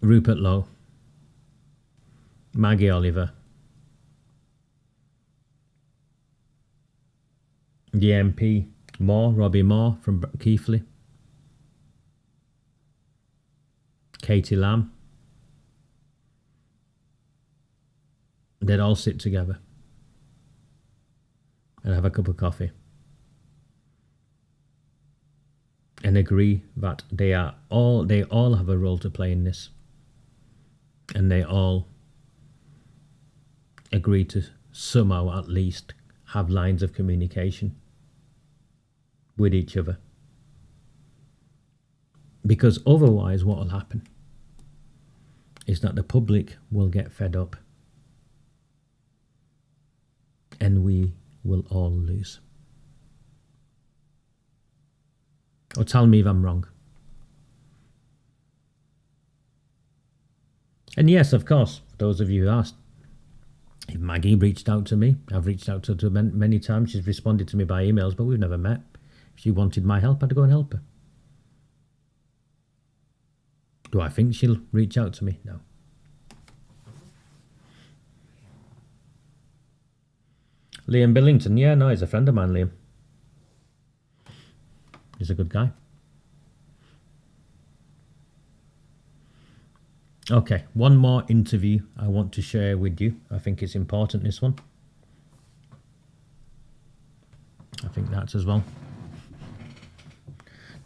Rupert Law, Maggie Oliver, the MP Robbie Moore from Keighley, Katie Lamb, they'd all sit together and have a cup of coffee and agree that they all have a role to play in this, and they all agree to somehow at least have lines of communication with each other. Because otherwise what will happen is that the public will get fed up and we will all lose. Or tell me if I'm wrong. And yes, of course, for those of you who asked, if Maggie reached out to me, I've reached out to her many times, she's responded to me by emails, but we've never met. If she wanted my help, I'd go and help her. Do I think she'll reach out to me? No. Liam Billington, yeah, no, he's a friend of mine, Liam. He's a good guy. Okay, one more interview I want to share with you. I think it's important, this one. I think that's as well.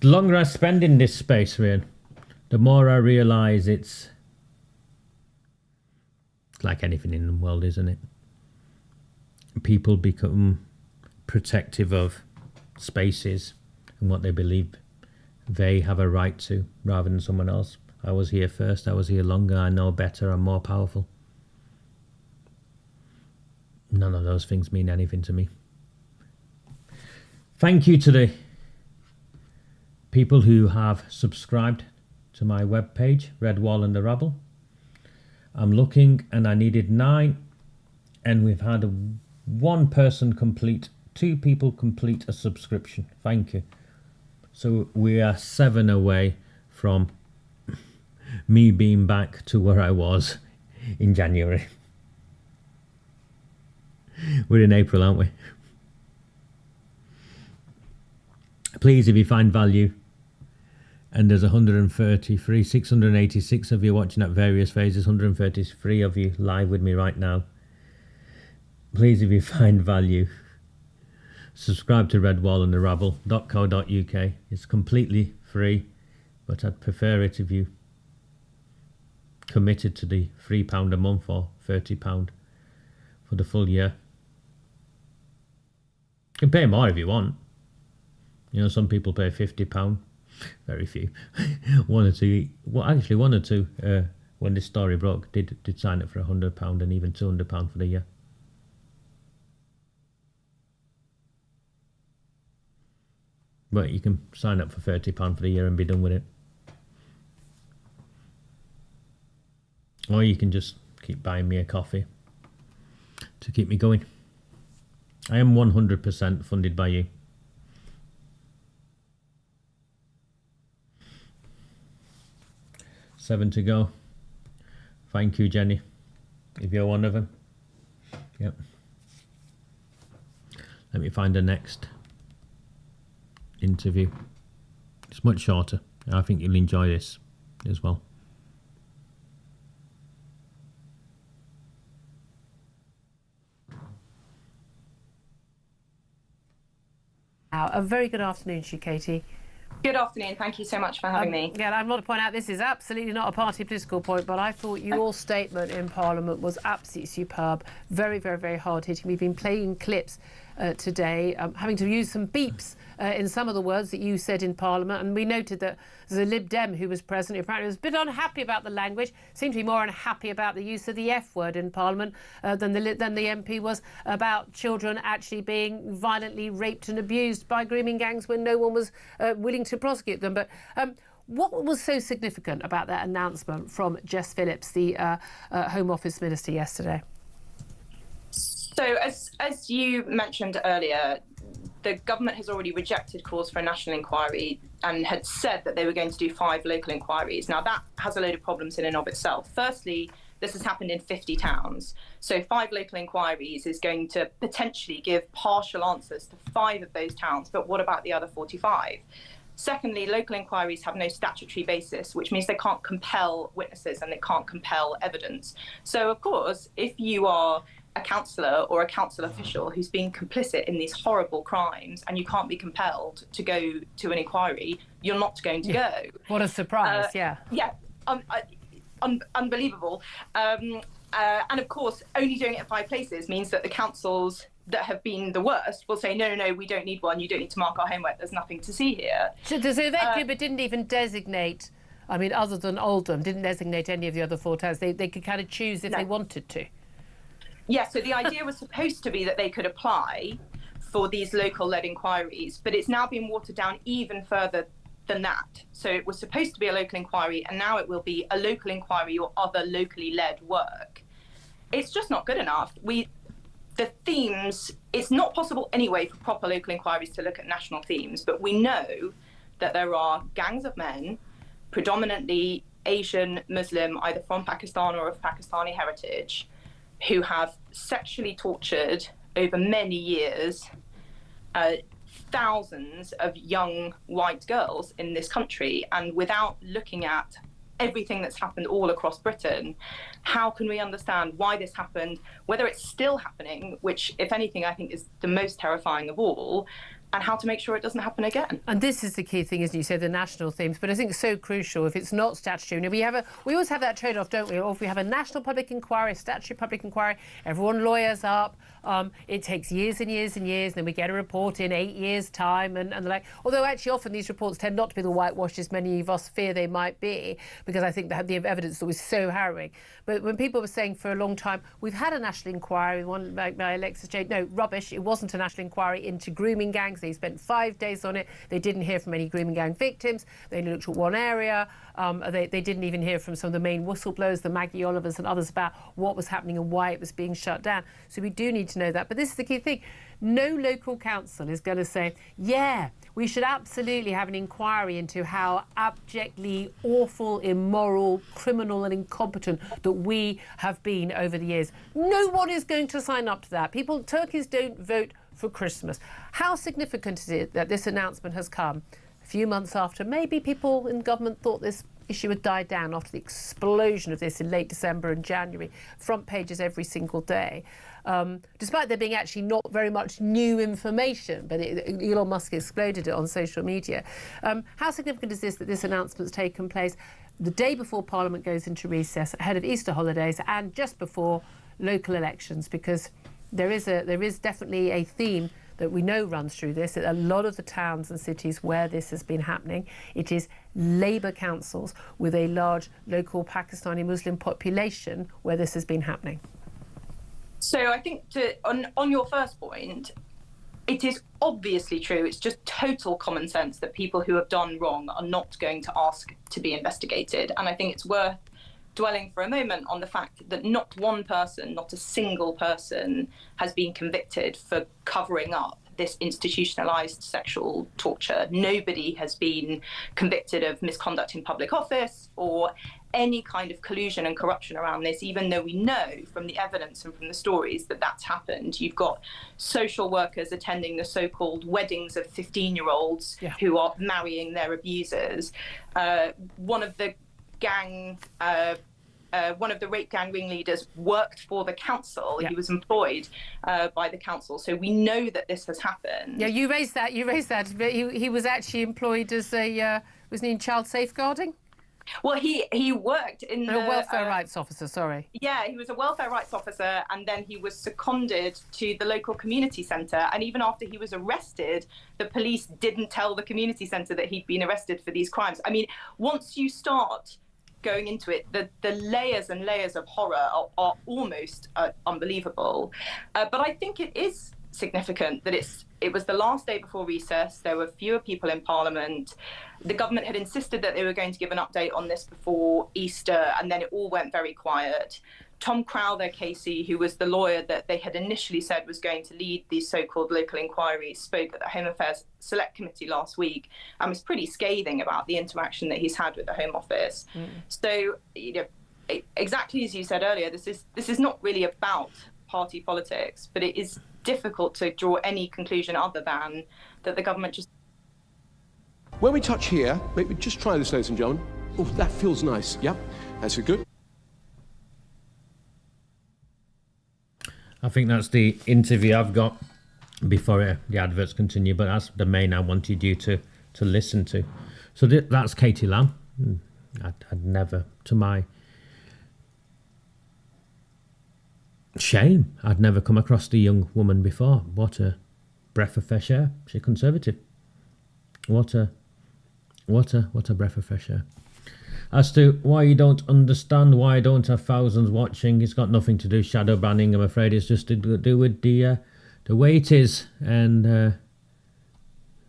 The longer I spend in this space, Ryan, the more I realise it's like anything in the world, isn't it? People become protective of spaces and what they believe they have a right to, rather than someone else. I was here first, I was here longer, I know better, I'm more powerful. None of those things mean anything to me. Thank you to the people who have subscribed to my webpage, Red Wall and the Rabble. I'm looking and I needed 9, and we've had one person complete, 2 people complete a subscription. Thank you. So we are 7 away from me being back to where I was in January. We're in April, aren't we? Please, if you find value, and there's 133, 686 of you watching at various phases, 133 of you live with me right now. Please, if you find value, subscribe to redwallandtherabble.co.uk. It's completely free, but I'd prefer it if you committed to the £3 a month or £30 for the full year. You can pay more if you want. You know, some people pay £50. Very few. One or two. Well, actually, one or two. When this story broke, did sign up for £100 and even £200 for the year. But you can sign up for £30 for the year and be done with it. Or you can just keep buying me a coffee to keep me going. I am 100% funded by you. Seven to go. Thank you, Jenny, if you're one of them. Yep. Let me find the next interview. It's much shorter. I think you'll enjoy this as well. A very good afternoon to you, Katie. Good afternoon. Thank you so much for having me. Yeah, I want to point out this is absolutely not a party political point, but I thought your statement in Parliament was absolutely superb. Very, very, very hard-hitting. We've been playing clips today, having to use some beeps in some of the words that you said in Parliament, and we noted that the Lib Dem who was present, who apparently was a bit unhappy about the language, seemed to be more unhappy about the use of the F word in Parliament than the MP was about children actually being violently raped and abused by grooming gangs when no one was willing to prosecute them. But what was so significant about that announcement from Jess Phillips, the Home Office Minister, yesterday? So, as you mentioned earlier, the government has already rejected calls for a national inquiry and had said that they were going to do 5 local inquiries. Now, that has a load of problems in and of itself. Firstly, this has happened in 50 towns. So 5 local inquiries is going to potentially give partial answers to 5 of those towns. But what about the other 45? Secondly, local inquiries have no statutory basis, which means they can't compel witnesses and they can't compel evidence. So, of course, if you are a councillor or a council official who's been complicit in these horrible crimes and you can't be compelled to go to an inquiry, you're not going to go. What a surprise, yeah. Yeah, unbelievable. And of course, only doing it at 5 places means that the councils that have been the worst will say, no, we don't need one, you don't need to mark our homework, there's nothing to see here. So the Vecchia didn't even designate, I mean, other than Oldham, didn't designate any of the other 4 towns. They could kind of choose if they wanted to. Yeah, so the idea was supposed to be that they could apply for these local-led inquiries, but it's now been watered down even further than that. So it was supposed to be a local inquiry, and now it will be a local inquiry or other locally led work. It's just not good enough. The themes, it's not possible anyway for proper local inquiries to look at national themes, but we know that there are gangs of men, predominantly Asian, Muslim, either from Pakistan or of Pakistani heritage, who have sexually tortured over many years thousands of young white girls in this country. And without looking at everything that's happened all across Britain, how can we understand why this happened, whether it's still happening, which, if anything, I think is the most terrifying of all, and how to make sure it doesn't happen again. And this is the key thing, isn't it? You say the national themes, but I think it's so crucial if it's not statutory. You know, we always have that trade-off, don't we? Or if we have a national public inquiry, a statutory public inquiry, everyone lawyers up. It takes years and years and years, and then we get a report in 8 years' time, and the like. Although actually often these reports tend not to be the whitewash as many of us fear they might be, because I think that the evidence was so harrowing. But when people were saying for a long time, we've had a national inquiry, one like by Alexis Jade, no, rubbish, it wasn't a national inquiry into grooming gangs. They spent 5 days on it. They didn't hear from any grooming gang victims. They only looked at one area. They didn't even hear from some of the main whistleblowers, the Maggie Olivers and others, about what was happening and why it was being shut down. So we do need to know that. But this is the key thing. No local council is going to say, yeah, we should absolutely have an inquiry into how abjectly awful, immoral, criminal and incompetent that we have been over the years. No one is going to sign up to that. Turkeys don't vote for Christmas. How significant is it that this announcement has come a few months after maybe people in government thought this issue had died down after the explosion of this in late December and January, front pages every single day, despite there being actually not very much new information, but Elon Musk exploded it on social media. How significant is this that this announcement's taken place the day before Parliament goes into recess, ahead of Easter holidays and just before local elections? Because there is definitely a theme that we know runs through this. A lot of the towns and cities where this has been happening, it is Labour councils with a large local Pakistani Muslim population where this has been happening. So I think on your first point, it is obviously true. It's just total common sense that people who have done wrong are not going to ask to be investigated. And I think it's worth dwelling for a moment on the fact that not one person, not a single person, has been convicted for covering up this institutionalized sexual torture. Nobody has been convicted of misconduct in public office or any kind of collusion and corruption around this, even though we know from the evidence and from the stories that that's happened. You've got social workers attending the so-called weddings of 15-year-olds who are marrying their abusers. One of the rape gang ringleaders worked for the council. He was employed by the council. So we know that this has happened. Yeah, you raised that. But he was actually employed as wasn't he in child safeguarding? Well, he worked in a welfare rights officer, sorry. Yeah, he was a welfare rights officer, and then he was seconded to the local community centre. And even after he was arrested, the police didn't tell the community centre that he'd been arrested for these crimes. I mean, once you start going into it, the layers and layers of horror are almost unbelievable. But I think it is significant that it was the last day before recess. There were fewer people in Parliament. The government had insisted that they were going to give an update on this before Easter, and then it all went very quiet. Tom Crowther, KC, who was the lawyer that they had initially said was going to lead these so-called local inquiries, spoke at the Home Affairs Select Committee last week and was pretty scathing about the interaction that he's had with the Home Office. So, exactly as you said earlier, this is not really about party politics, but it is difficult to draw any conclusion other than that the government just... When we touch here, maybe just try this, ladies and gentlemen. Oh, that feels nice. Yep, that's good. I think that's the interview I've got before the adverts continue, but that's the main I wanted you to listen to. So that's Katie Lamb. I'd never, to my shame, I'd never come across the young woman before. What a breath of fresh air. She's Conservative. What a breath of fresh air. As to why you don't understand why I don't have thousands watching, it's got nothing to do with shadow banning. I'm afraid it's just to do with the way it is, and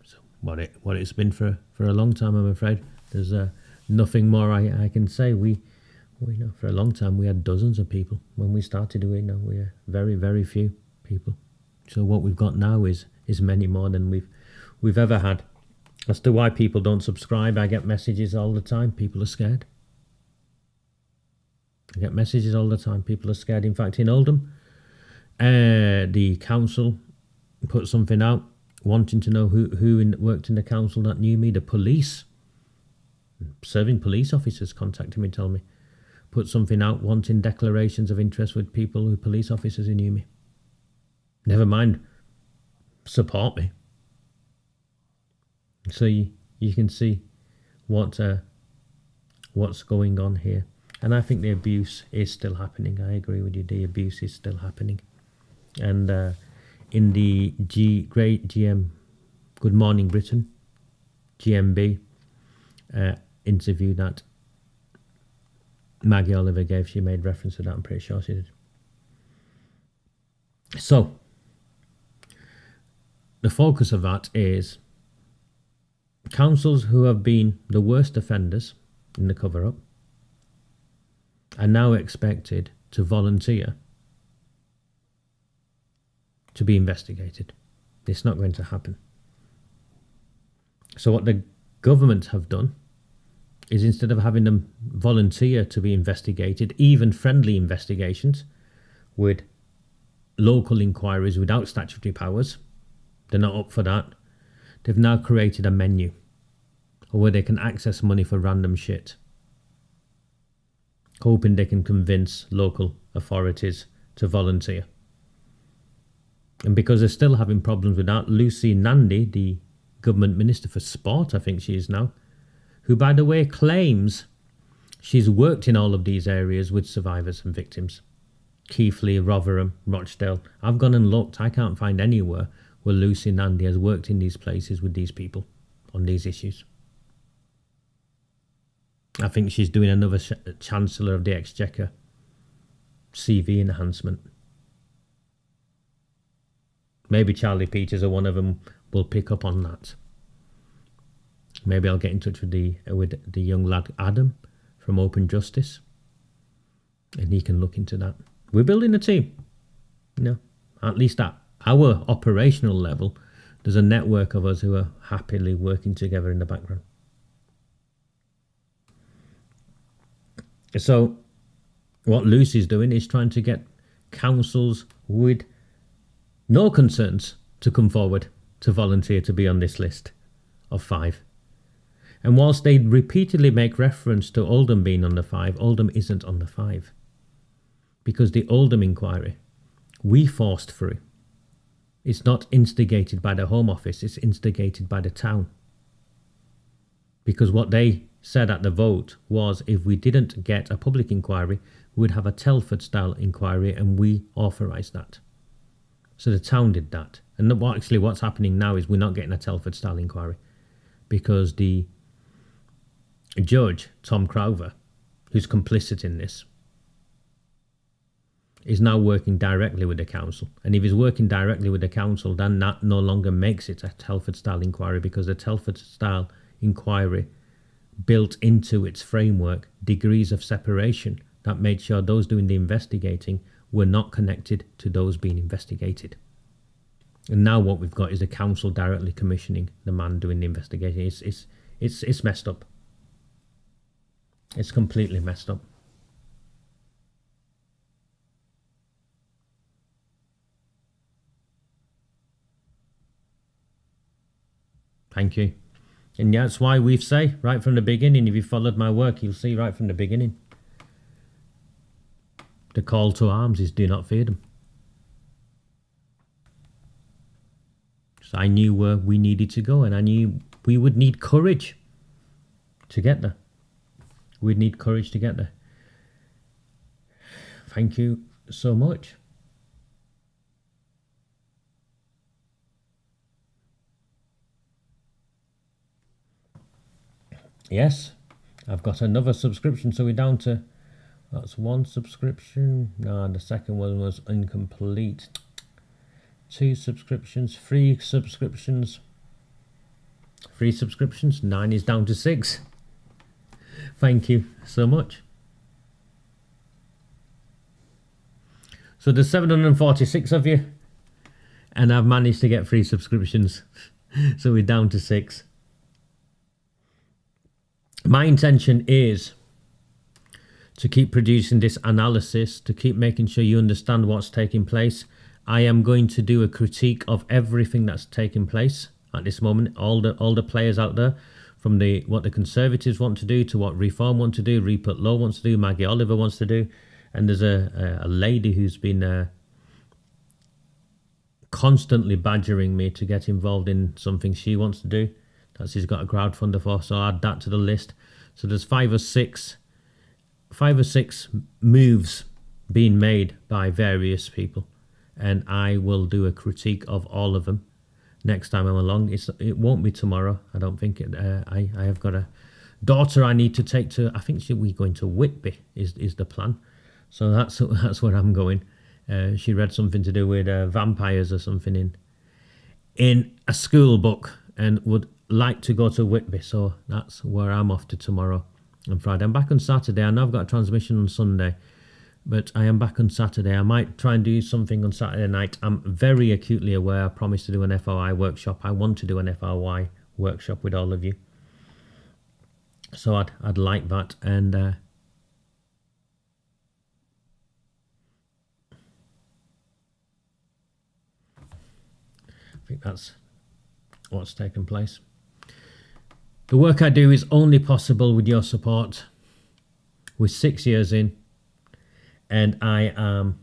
so what it's been for a long time. I'm afraid there's nothing more I can say. We know for a long time we had dozens of people when we started. We know we are very, very few people. So what we've got now is many more than we've ever had. As to why people don't subscribe, I get messages all the time. People are scared. I get messages all the time. People are scared. In fact, in Oldham, the council put something out wanting to know who worked in the council that knew me. The police, serving police officers contacted me, told me, put something out wanting declarations of interest with people police officers who knew me. Never mind, support me. So you can see what's going on here. And I think the abuse is still happening. I agree with you, the abuse is still happening. And in the great GM, Good Morning Britain, GMB, interview that Maggie Oliver gave, she made reference to that, I'm pretty sure she did. So, the focus of that is councils who have been the worst offenders in the cover-up are now expected to volunteer to be investigated. It's not going to happen. So what the government have done is, instead of having them volunteer to be investigated, even friendly investigations with local inquiries without statutory powers, they're not up for that. They've now created a menu where they can access money for random shit, hoping they can convince local authorities to volunteer. And because they're still having problems with that, Lucy Nandy, the government minister for sport, I think she is now, who, by the way, claims she's worked in all of these areas with survivors and victims. Keighley, Rotherham, Rochdale. I've gone and looked. I can't find anywhere where Lucy and Andy has worked in these places with these people on these issues. I think she's doing another Chancellor of the Exchequer CV enhancement. Maybe Charlie Peters or one of them will pick up on that. Maybe I'll get in touch with the young lad Adam from Open Justice, and he can look into that. We're building a team. At least at our operational level, there's a network of us who are happily working together in the background. So what Lucy's doing is trying to get councils with no concerns to come forward to volunteer to be on this list of 5. And whilst they repeatedly make reference to Oldham being on the 5, Oldham isn't on the 5. Because the Oldham inquiry, we forced through. It's not instigated by the Home Office, it's instigated by the town. Because what they said at the vote was, if we didn't get a public inquiry, we'd have a Telford-style inquiry, and we authorised that. So the town did that. And what's happening now is we're not getting a Telford-style inquiry, because the judge, Tom Crowther, who's complicit in this, is now working directly with the council. And if he's working directly with the council, then that no longer makes it a Telford-style inquiry, because the Telford-style inquiry built into its framework degrees of separation that made sure those doing the investigating were not connected to those being investigated. And now what we've got is the council directly commissioning the man doing the investigation. It's messed up. It's completely messed up. Thank you. And that's why we say right from the beginning, if you followed my work, you'll see right from the beginning, the call to arms is do not fear them. So I knew where we needed to go, and I knew we would need courage to get there. We'd need courage to get there. Thank you so much. Yes, I've got another subscription, so we're down to, that's 1 subscription. No, the second one was incomplete. 2 subscriptions, 3 subscriptions. 3 subscriptions, 9 is down to 6. Thank you so much. So there's 746 of you, and I've managed to get 3 subscriptions. So we're down to 6. My intention is to keep producing this analysis, to keep making sure you understand what's taking place. I am going to do a critique of everything that's taking place at this moment, all the players out there, from what the Conservatives want to do to what Reform want to do, Rupert Lowe wants to do, Maggie Oliver wants to do. And there's a lady who's been constantly badgering me to get involved in something she wants to do. That she's got a crowdfunder for, so I'll add that to the list. So there's 5 or 6 moves being made by various people, and I will do a critique of all of them next time I'm along. It won't be tomorrow, I don't think. I have got a daughter I need to take to, I think we're going to Whitby is the plan. So that's where I'm going. She read something to do with vampires or something in a school book, and would like to go to Whitby, so that's where I'm off to tomorrow and Friday. I'm back on Saturday. I know I've got a transmission on Sunday, but I am back on Saturday. I might try and do something on Saturday night. I'm very acutely aware I promised to do an FOI workshop. I want to do an FOI workshop with all of you, so I'd like that. And I think that's what's taken place. The work I do is only possible with your support. We're 6 years in, and I am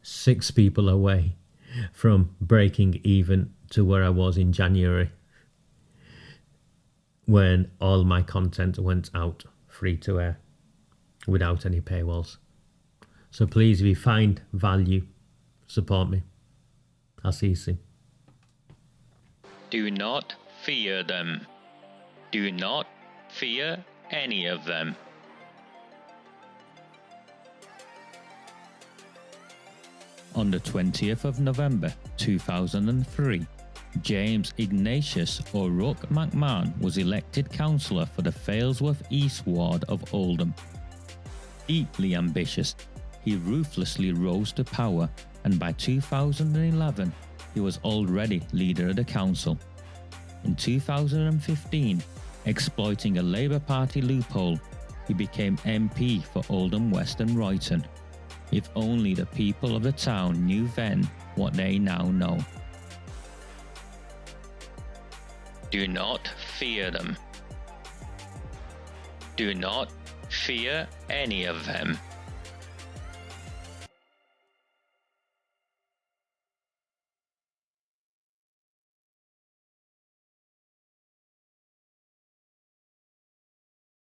6 people away from breaking even to where I was in January, when all my content went out free to air without any paywalls. So please, if you find value, support me. I'll see you soon. Do not fear them. Do not fear any of them. On the 20th of November 2003, James Ignatius O'Rourke McMahon was elected councillor for the Failsworth East Ward of Oldham. Deeply ambitious, he ruthlessly rose to power, and by 2011 he was already leader of the council. In 2015, exploiting a Labour Party loophole, he became MP for Oldham West and Royton. If only the people of the town knew then what they now know. Do not fear them. Do not fear any of them.